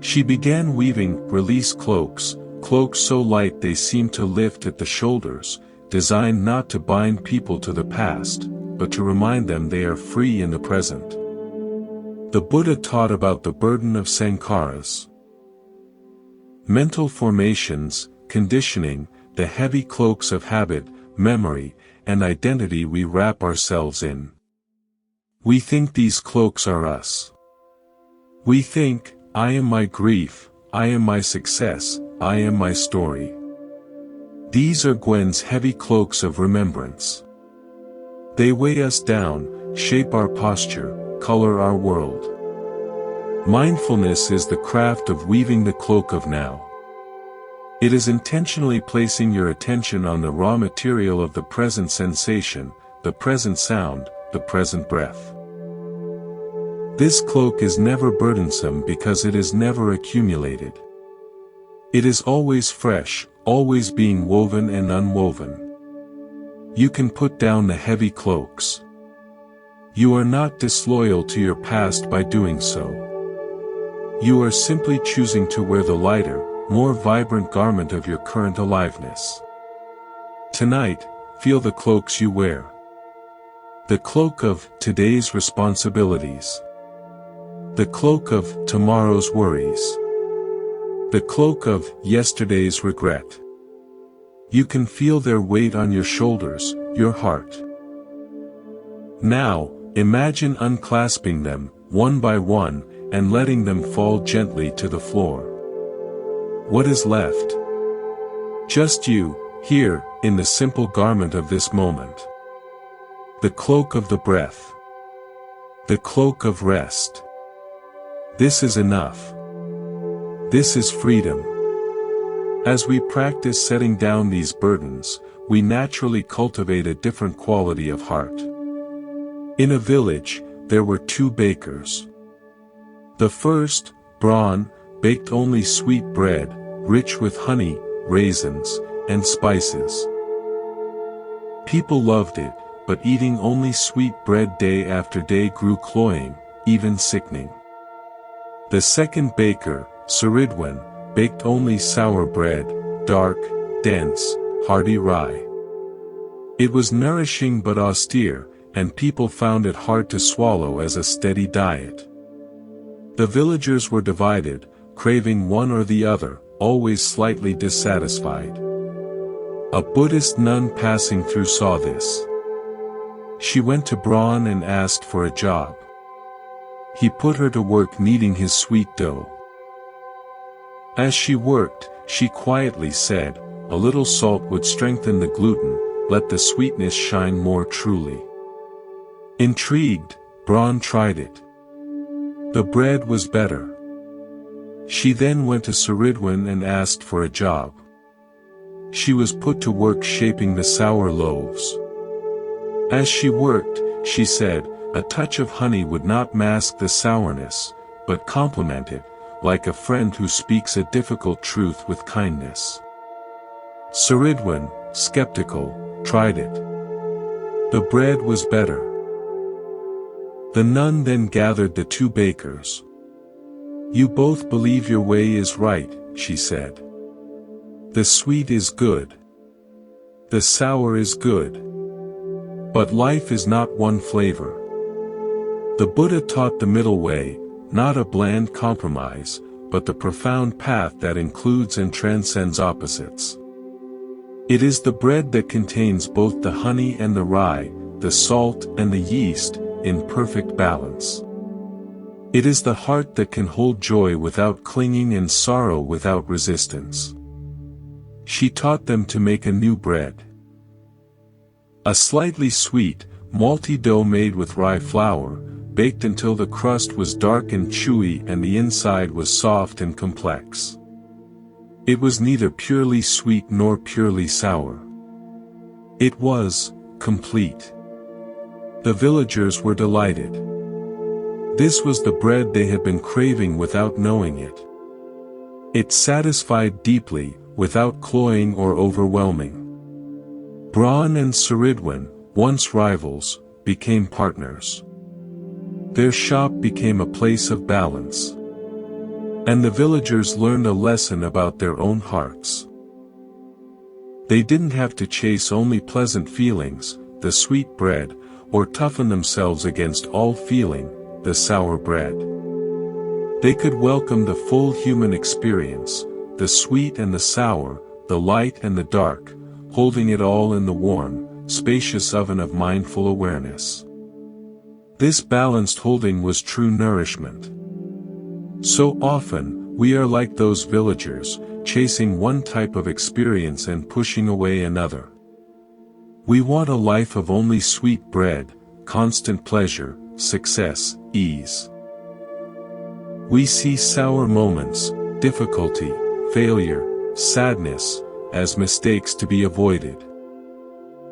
She began weaving release cloaks, cloaks so light they seemed to lift at the shoulders, designed not to bind people to the past, but to remind them they are free in the present. The Buddha taught about the burden of sankharas. Mental formations, conditioning, the heavy cloaks of habit, memory, and identity we wrap ourselves in. We think these cloaks are us. We think, I am my grief, I am my success, I am my story. These are Gwen's heavy cloaks of remembrance. They weigh us down, shape our posture, color our world. Mindfulness is the craft of weaving the cloak of now. It is intentionally placing your attention on the raw material of the present sensation, the present sound, the present breath. This cloak is never burdensome because it is never accumulated. It is always fresh, always being woven and unwoven. You can put down the heavy cloaks. You are not disloyal to your past by doing so. You are simply choosing to wear the lighter, more vibrant garment of your current aliveness. Tonight, feel the cloaks you wear. The cloak of today's responsibilities. The cloak of tomorrow's worries. The cloak of yesterday's regret. You can feel their weight on your shoulders, your heart. Now, imagine unclasping them, one by one, and letting them fall gently to the floor. What is left? Just you, here, in the simple garment of this moment. The cloak of the breath. The cloak of rest. This is enough. This is freedom. As we practice setting down these burdens, we naturally cultivate a different quality of heart. In a village, there were 2 bakers. The first, Braun, baked only sweet bread, rich with honey, raisins, and spices. People loved it, but eating only sweet bread day after day grew cloying, even sickening. The second baker, Saridwan, baked only sour bread, dark, dense, hearty rye. It was nourishing but austere, and people found it hard to swallow as a steady diet. The villagers were divided, craving one or the other, always slightly dissatisfied. A Buddhist nun passing through saw this. She went to Braun and asked for a job. He put her to work kneading his sweet dough. As she worked, she quietly said, "A little salt would strengthen the gluten, let the sweetness shine more truly." Intrigued, Braun tried it. The bread was better. She then went to Saridwan and asked for a job. She was put to work shaping the sour loaves. As she worked, she said, "A touch of honey would not mask the sourness, but complement it, like a friend who speaks a difficult truth with kindness." Saridwan, skeptical, tried it. The bread was better. The nun then gathered the 2 bakers. "You both believe your way is right," she said. "The sweet is good. The sour is good. But life is not one flavor. The Buddha taught the middle way, not a bland compromise, but the profound path that includes and transcends opposites. It is the bread that contains both the honey and the rye, the salt and the yeast, in perfect balance. It is the heart that can hold joy without clinging and sorrow without resistance." She taught them to make a new bread. A slightly sweet, malty dough made with rye flour, baked until the crust was dark and chewy and the inside was soft and complex. It was neither purely sweet nor purely sour. It was complete. The villagers were delighted. This was the bread they had been craving without knowing it. It satisfied deeply, without cloying or overwhelming. Braun and Saridwan, once rivals, became partners. Their shop became a place of balance. And the villagers learned a lesson about their own hearts. They didn't have to chase only pleasant feelings, the sweet bread, or toughen themselves against all feeling, the sour bread. They could welcome the full human experience, the sweet and the sour, the light and the dark, holding it all in the warm, spacious oven of mindful awareness. This balanced holding was true nourishment. So often, we are like those villagers, chasing one type of experience and pushing away another. We want a life of only sweet bread, constant pleasure, success, ease. We see sour moments, difficulty, failure, sadness, as mistakes to be avoided.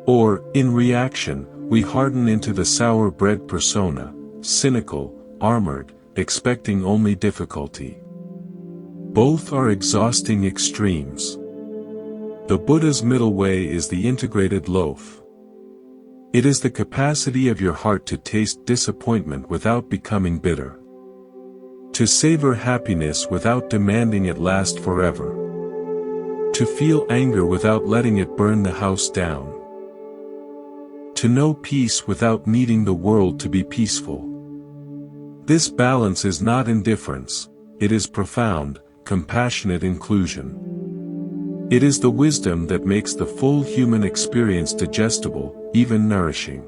Or, in reaction, we harden into the sour bread persona, cynical, armored, expecting only difficulty. Both are exhausting extremes. The Buddha's middle way is the integrated loaf. It is the capacity of your heart to taste disappointment without becoming bitter. To savor happiness without demanding it last forever. To feel anger without letting it burn the house down. To know peace without needing the world to be peaceful. This balance is not indifference, it is profound, compassionate inclusion. It is the wisdom that makes the full human experience digestible, even nourishing.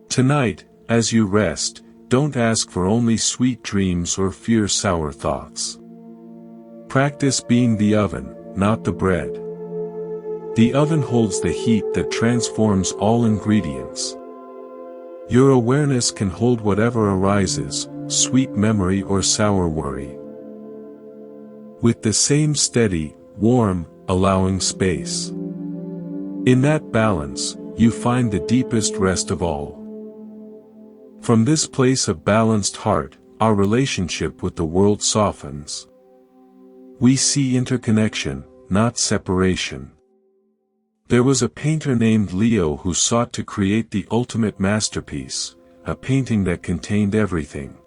Tonight, as you rest, don't ask for only sweet dreams or fear sour thoughts. Practice being the oven, not the bread. The oven holds the heat that transforms all ingredients. Your awareness can hold whatever arises, sweet memory or sour worry, with the same steady, warm, allowing space. In that balance, you find the deepest rest of all. From this place of balanced heart, our relationship with the world softens. We see interconnection, not separation. There was a painter named Leo who sought to create the ultimate masterpiece, a painting that contained everything.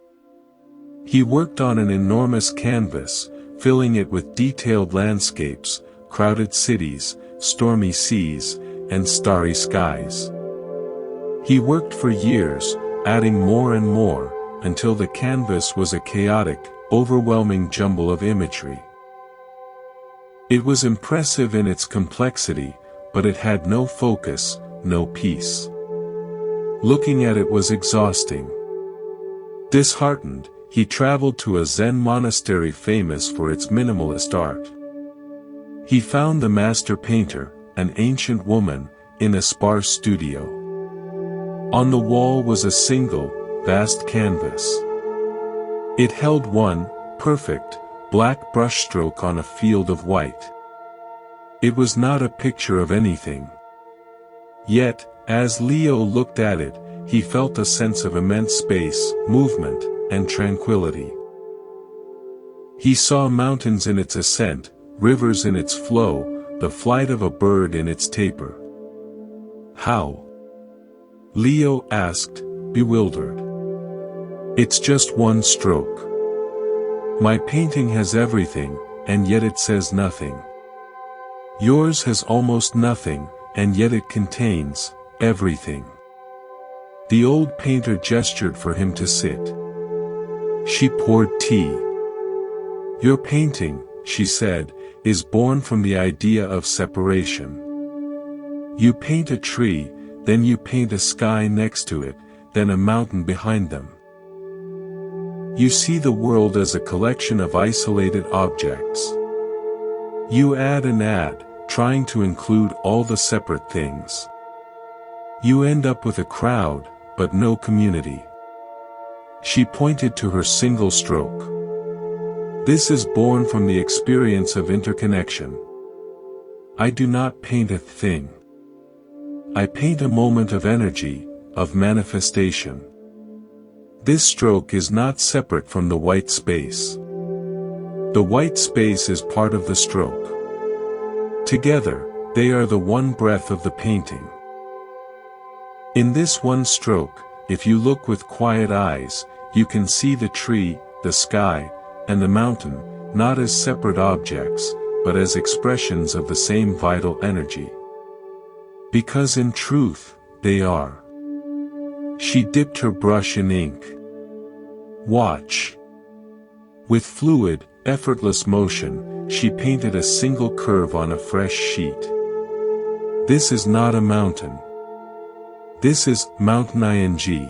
He worked on an enormous canvas, filling it with detailed landscapes, crowded cities, stormy seas, and starry skies. He worked for years, adding more and more, until the canvas was a chaotic, overwhelming jumble of imagery. It was impressive in its complexity, but it had no focus, no peace. Looking at it was exhausting. Disheartened, he traveled to a Zen monastery famous for its minimalist art. He found the master painter, an ancient woman, in a sparse studio. On the wall was a single, vast canvas. It held one, perfect, black brushstroke on a field of white. It was not a picture of anything. Yet, as Leo looked at it, he felt a sense of immense space, movement, and tranquility. He saw mountains in its ascent, rivers in its flow, the flight of a bird in its taper. How? Leo asked, bewildered. It's just one stroke. My painting has everything, and yet it says nothing. Yours has almost nothing, and yet it contains everything. The old painter gestured for him to sit. She poured tea. Your painting, she said, is born from the idea of separation. You paint a tree, then you paint a sky next to it, then a mountain behind them. You see the world as a collection of isolated objects. You add and add, trying to include all the separate things. You end up with a crowd, but no community. She pointed to her single stroke. This is born from the experience of interconnection. I do not paint a thing. I paint a moment of energy, of manifestation. This stroke is not separate from the white space. The white space is part of the stroke. Together, they are the one breath of the painting. In this one stroke, if you look with quiet eyes, you can see the tree, the sky, and the mountain, not as separate objects, but as expressions of the same vital energy. Because in truth, they are. She dipped her brush in ink. Watch. With fluid, effortless motion, she painted a single curve on a fresh sheet. This is not a mountain. This is mountain ing.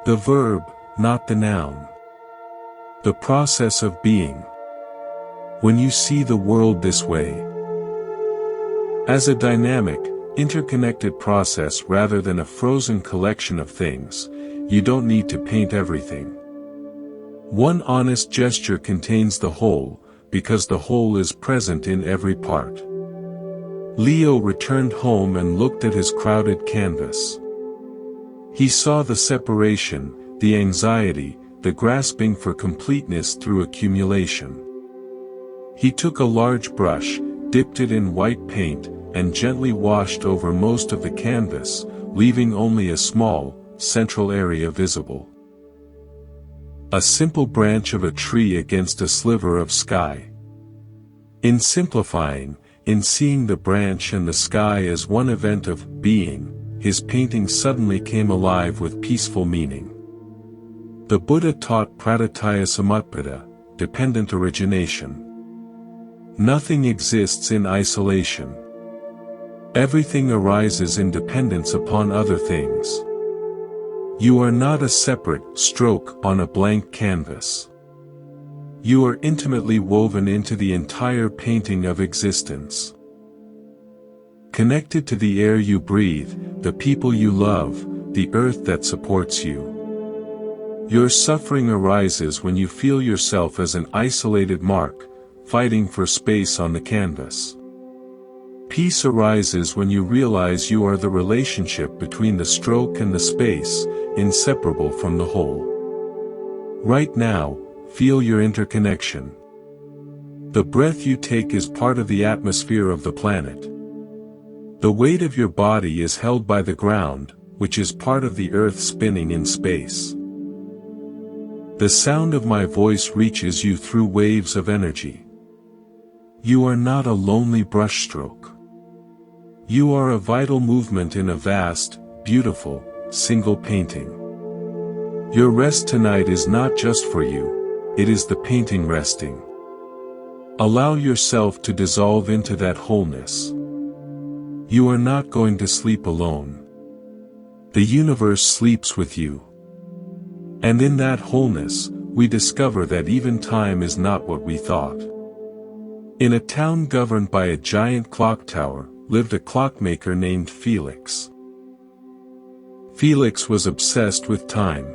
The verb, not the noun. The process of being. When you see the world this way, as a dynamic, interconnected process rather than a frozen collection of things, you don't need to paint everything. One honest gesture contains the whole, because the whole is present in every part. Leo returned home and looked at his crowded canvas. He saw the separation, the anxiety, the grasping for completeness through accumulation. He took a large brush, dipped it in white paint, and gently washed over most of the canvas, leaving only a small, central area visible. A simple branch of a tree against a sliver of sky. In simplifying, in seeing the branch and the sky as one event of being, his painting suddenly came alive with peaceful meaning. The Buddha taught praditya samutpada, dependent origination. Nothing exists in isolation. Everything arises in dependence upon other things. You are not a separate stroke on a blank canvas. You are intimately woven into the entire painting of existence. Connected to the air you breathe, the people you love, the earth that supports you. Your suffering arises when you feel yourself as an isolated mark, fighting for space on the canvas. Peace arises when you realize you are the relationship between the stroke and the space, inseparable from the whole. Right now, feel your interconnection. The breath you take is part of the atmosphere of the planet. The weight of your body is held by the ground, which is part of the earth spinning in space. The sound of my voice reaches you through waves of energy. You are not a lonely brushstroke. You are a vital movement in a vast, beautiful, single painting. Your rest tonight is not just for you, it is the painting resting. Allow yourself to dissolve into that wholeness. You are not going to sleep alone. The universe sleeps with you. And in that wholeness, we discover that even time is not what we thought. In a town governed by a giant clock tower, lived a clockmaker named Felix. Felix was obsessed with time.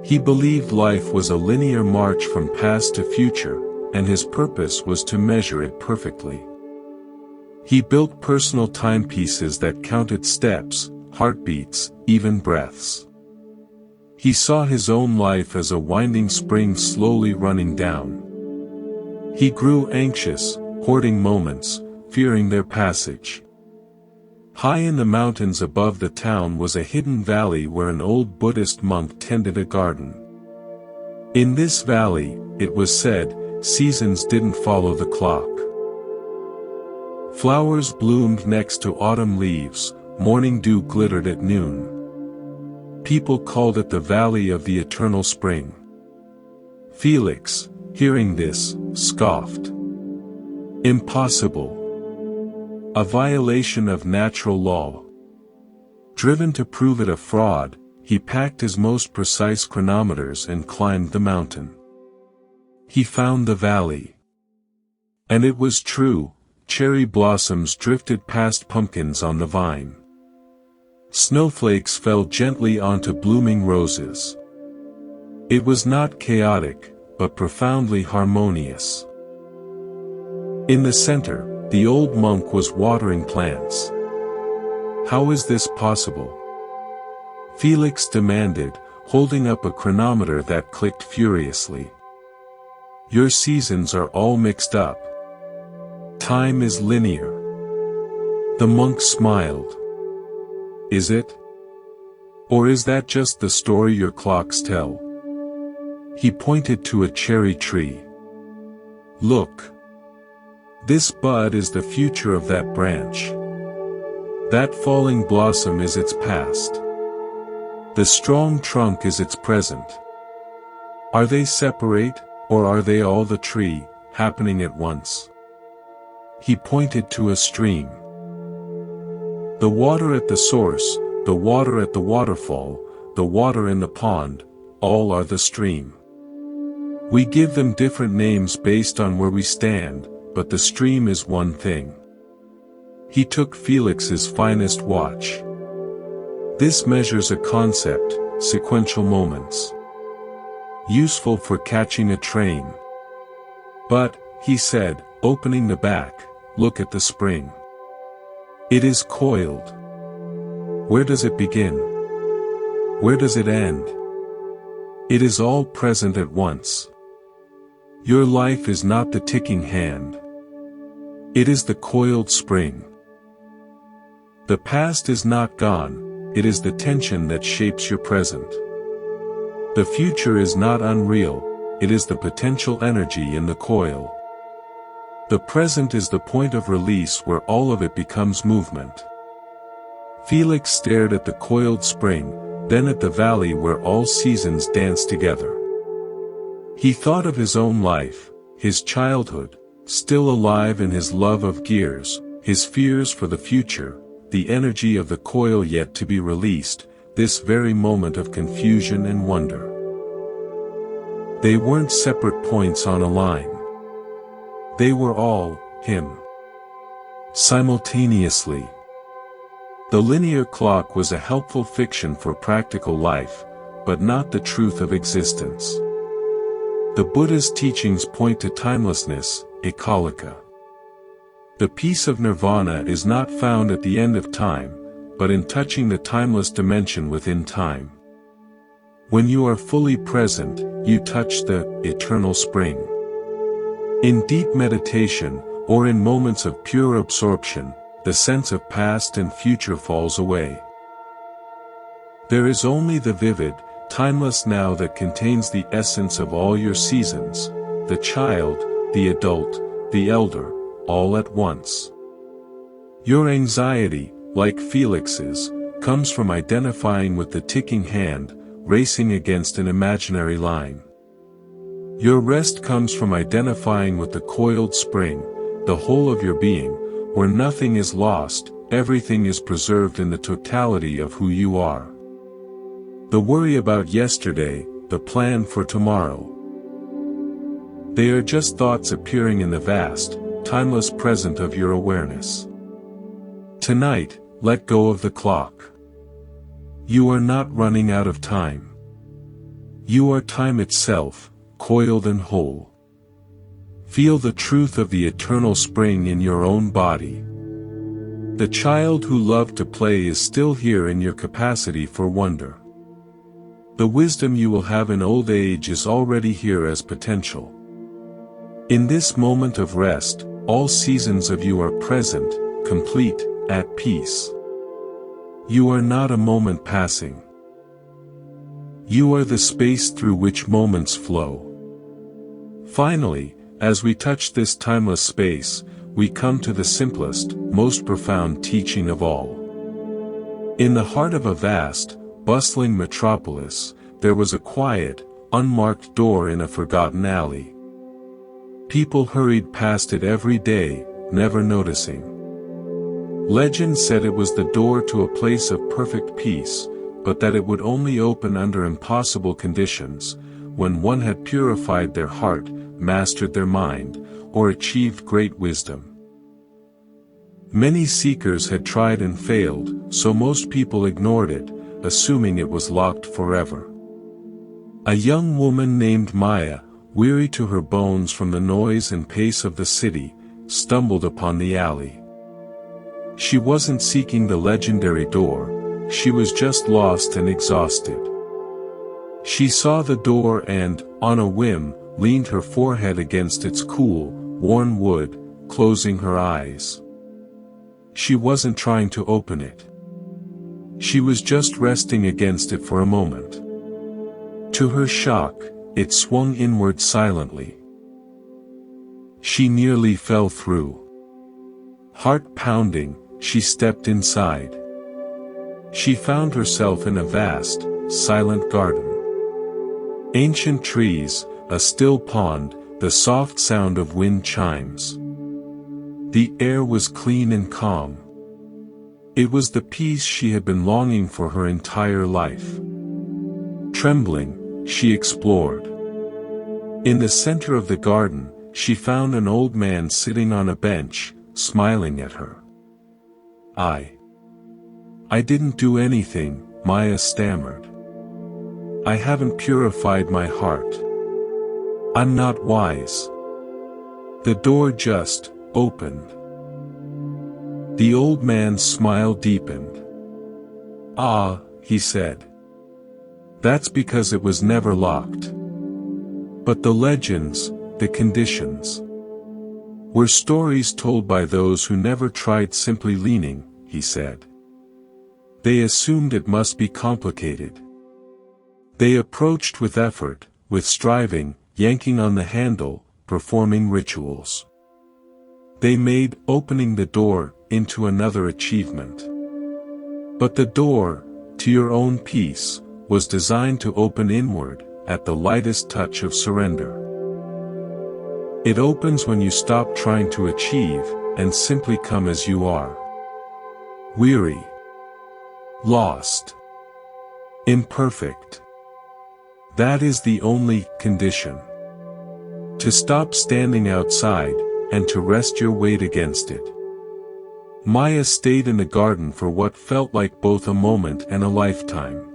He believed life was a linear march from past to future, and his purpose was to measure it perfectly. He built personal timepieces that counted steps, heartbeats, even breaths. He saw his own life as a winding spring slowly running down. He grew anxious, hoarding moments, fearing their passage. High in the mountains above the town was a hidden valley where an old Buddhist monk tended a garden. In this valley, it was said, seasons didn't follow the clock. Flowers bloomed next to autumn leaves, morning dew glittered at noon. People called it the Valley of the Eternal Spring. Felix, hearing this, scoffed. Impossible. A violation of natural law. Driven to prove it a fraud, he packed his most precise chronometers and climbed the mountain. He found the valley. And it was true, cherry blossoms drifted past pumpkins on the vine. Snowflakes fell gently onto blooming roses. It was not chaotic, but profoundly harmonious. In the center, the old monk was watering plants. How is this possible? Felix demanded, holding up a chronometer that clicked furiously. Your seasons are all mixed up. Time is linear. The monk smiled. Is it? Or is that just the story your clocks tell? He pointed to a cherry tree. Look. This bud is the future of that branch. That falling blossom is its past. The strong trunk is its present. Are they separate, or are they all the tree, happening at once? He pointed to a stream. The water at the source, the water at the waterfall, the water in the pond, all are the stream. We give them different names based on where we stand, but the stream is one thing. He took Felix's finest watch. This measures a concept, sequential moments. Useful for catching a train. But, he said, opening the back, look at the spring. It is coiled. Where does it begin? Where does it end? It is all present at once. Your life is not the ticking hand. It is the coiled spring. The past is not gone, it is the tension that shapes your present. The future is not unreal, it is the potential energy in the coil. The present is the point of release where all of it becomes movement. Felix stared at the coiled spring, then at the valley where all seasons dance together. He thought of his own life, his childhood, still alive in his love of gears, his fears for the future, the energy of the coil yet to be released, this very moment of confusion and wonder. They weren't separate points on a line. They were all him. Simultaneously. The linear clock was a helpful fiction for practical life, but not the truth of existence. The Buddha's teachings point to timelessness, ekalika. The peace of nirvana is not found at the end of time, but in touching the timeless dimension within time. When you are fully present, you touch the eternal spring. In deep meditation, or in moments of pure absorption, the sense of past and future falls away. There is only the vivid, timeless now that contains the essence of all your seasons, the child, the adult, the elder, all at once. Your anxiety, like Felix's, comes from identifying with the ticking hand, racing against an imaginary line. Your rest comes from identifying with the coiled spring, the whole of your being, where nothing is lost, everything is preserved in the totality of who you are. The worry about yesterday, the plan for tomorrow. They are just thoughts appearing in the vast, timeless present of your awareness. Tonight, let go of the clock. You are not running out of time. You are time itself, coiled and whole. Feel the truth of the eternal spring in your own body. The child who loved to play is still here in your capacity for wonder. The wisdom you will have in old age is already here as potential. In this moment of rest, all seasons of you are present, complete, at peace. You are not a moment passing. You are the space through which moments flow. Finally, as we touch this timeless space, we come to the simplest, most profound teaching of all. In the heart of a vast, bustling metropolis, there was a quiet, unmarked door in a forgotten alley. People hurried past it every day, never noticing. Legend said it was the door to a place of perfect peace, but that it would only open under impossible conditions, when one had purified their heart, mastered their mind, or achieved great wisdom. Many seekers had tried and failed, so most people ignored it, assuming it was locked forever. A young woman named Maya, weary to her bones from the noise and pace of the city, stumbled upon the alley. She wasn't seeking the legendary door, she was just lost and exhausted. She saw the door and, on a whim, leaned her forehead against its cool, worn wood, closing her eyes. She wasn't trying to open it. She was just resting against it for a moment. To her shock, it swung inward silently. She nearly fell through. Heart pounding, she stepped inside. She found herself in a vast, silent garden. Ancient trees, a still pond, the soft sound of wind chimes. The air was clean and calm. It was the peace she had been longing for her entire life. Trembling, she explored. In the center of the garden, she found an old man sitting on a bench, smiling at her. I didn't do anything, Maya stammered. I haven't purified my heart. I'm not wise. The door just opened. The old man's smile deepened. Ah, he said. That's because it was never locked. But the legends, the conditions, were stories told by those who never tried simply leaning, he said. They assumed it must be complicated. They approached with effort, with striving, yanking on the handle, performing rituals. They made opening the door into another achievement. But the door, to your own peace, was designed to open inward, at the lightest touch of surrender. It opens when you stop trying to achieve, and simply come as you are. Weary. Lost. imperfect. That is the only condition. To stop standing outside, and to rest your weight against it. Maya stayed in the garden for what felt like both a moment and a lifetime.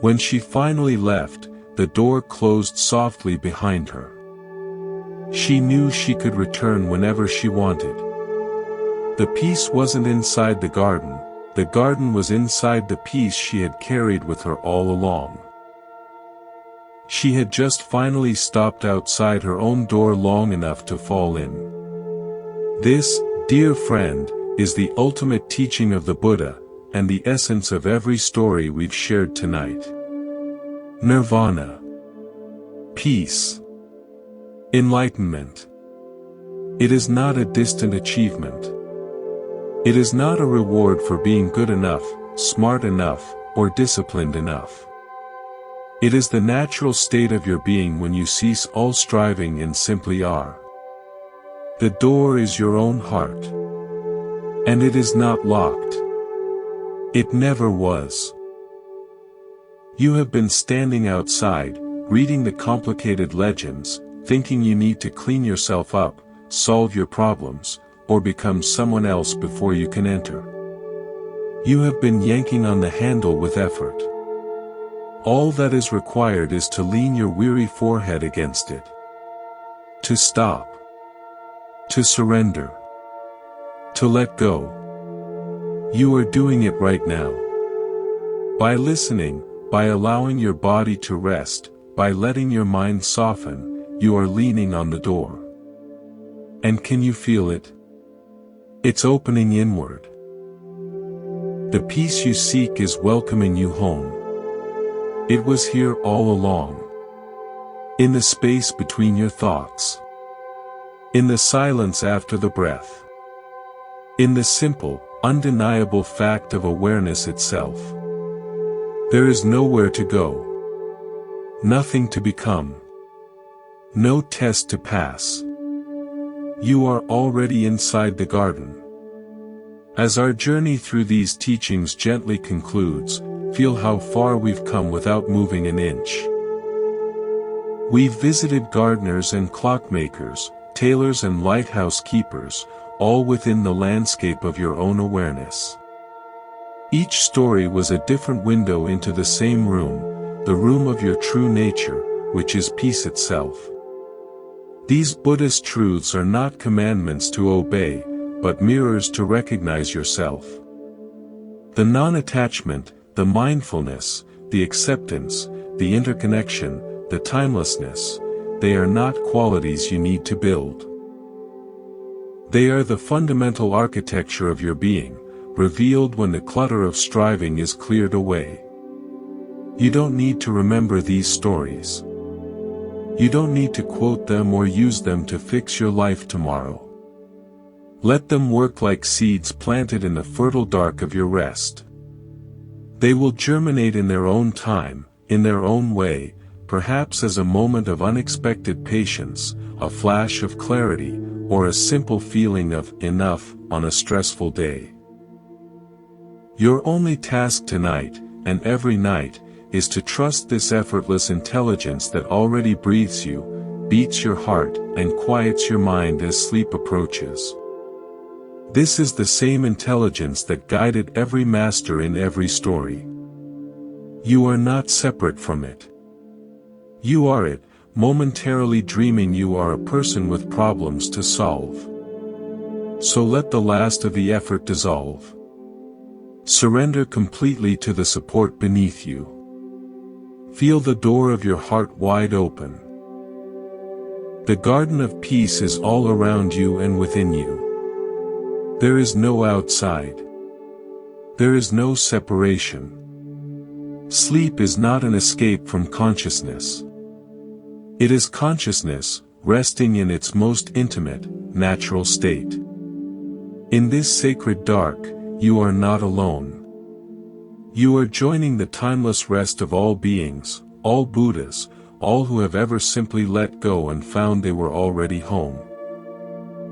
When she finally left, the door closed softly behind her. She knew she could return whenever she wanted. The peace wasn't inside the garden was inside the peace she had carried with her all along. She had just finally stopped outside her own door long enough to fall in. This, dear friend, is the ultimate teaching of the Buddha, and the essence of every story we've shared tonight. Nirvana. Peace. Enlightenment. It is not a distant achievement. It is not a reward for being good enough, smart enough, or disciplined enough. It is the natural state of your being when you cease all striving and simply are. The door is your own heart. And it is not locked. It never was. You have been standing outside, reading the complicated legends, thinking you need to clean yourself up, solve your problems, or become someone else before you can enter. You have been yanking on the handle with effort. All that is required is to lean your weary forehead against it. To stop. To surrender. To let go. You are doing it right now. By listening, by allowing your body to rest, by letting your mind soften, you are leaning on the door. And can you feel it? It's opening inward. The peace you seek is welcoming you home. It was here all along. In the space between your thoughts. In the silence after the breath. In the simple, undeniable fact of awareness itself. There is nowhere to go. Nothing to become. No test to pass. You are already inside the garden. As our journey through these teachings gently concludes, feel how far we've come without moving an inch. We've visited gardeners and clockmakers, tailors and lighthouse keepers, all within the landscape of your own awareness. Each story was a different window into the same room, the room of your true nature, which is peace itself. These Buddhist truths are not commandments to obey, but mirrors to recognize yourself. The non-attachment, the mindfulness, the acceptance, the interconnection, the timelessness, they are not qualities you need to build. They are the fundamental architecture of your being, revealed when the clutter of striving is cleared away. You don't need to remember these stories. You don't need to quote them or use them to fix your life tomorrow. Let them work like seeds planted in the fertile dark of your rest. They will germinate in their own time, in their own way, perhaps as a moment of unexpected patience, a flash of clarity, or a simple feeling of enough on a stressful day. Your only task tonight, and every night, is to trust this effortless intelligence that already breathes you, beats your heart, and quiets your mind as sleep approaches. This is the same intelligence that guided every master in every story. You are not separate from it. You are it, momentarily dreaming you are a person with problems to solve. So let the last of the effort dissolve. Surrender completely to the support beneath you. Feel the door of your heart wide open. The garden of peace is all around you and within you. There is no outside. There is no separation. Sleep is not an escape from consciousness. It is consciousness, resting in its most intimate, natural state. In this sacred dark, you are not alone. You are joining the timeless rest of all beings, all Buddhas, all who have ever simply let go and found they were already home.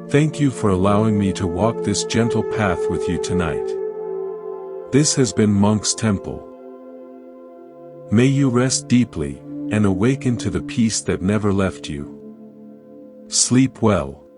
Thank you for allowing me to walk this gentle path with you tonight. This has been Monk's Temple. May you rest deeply, and awaken to the peace that never left you. Sleep well.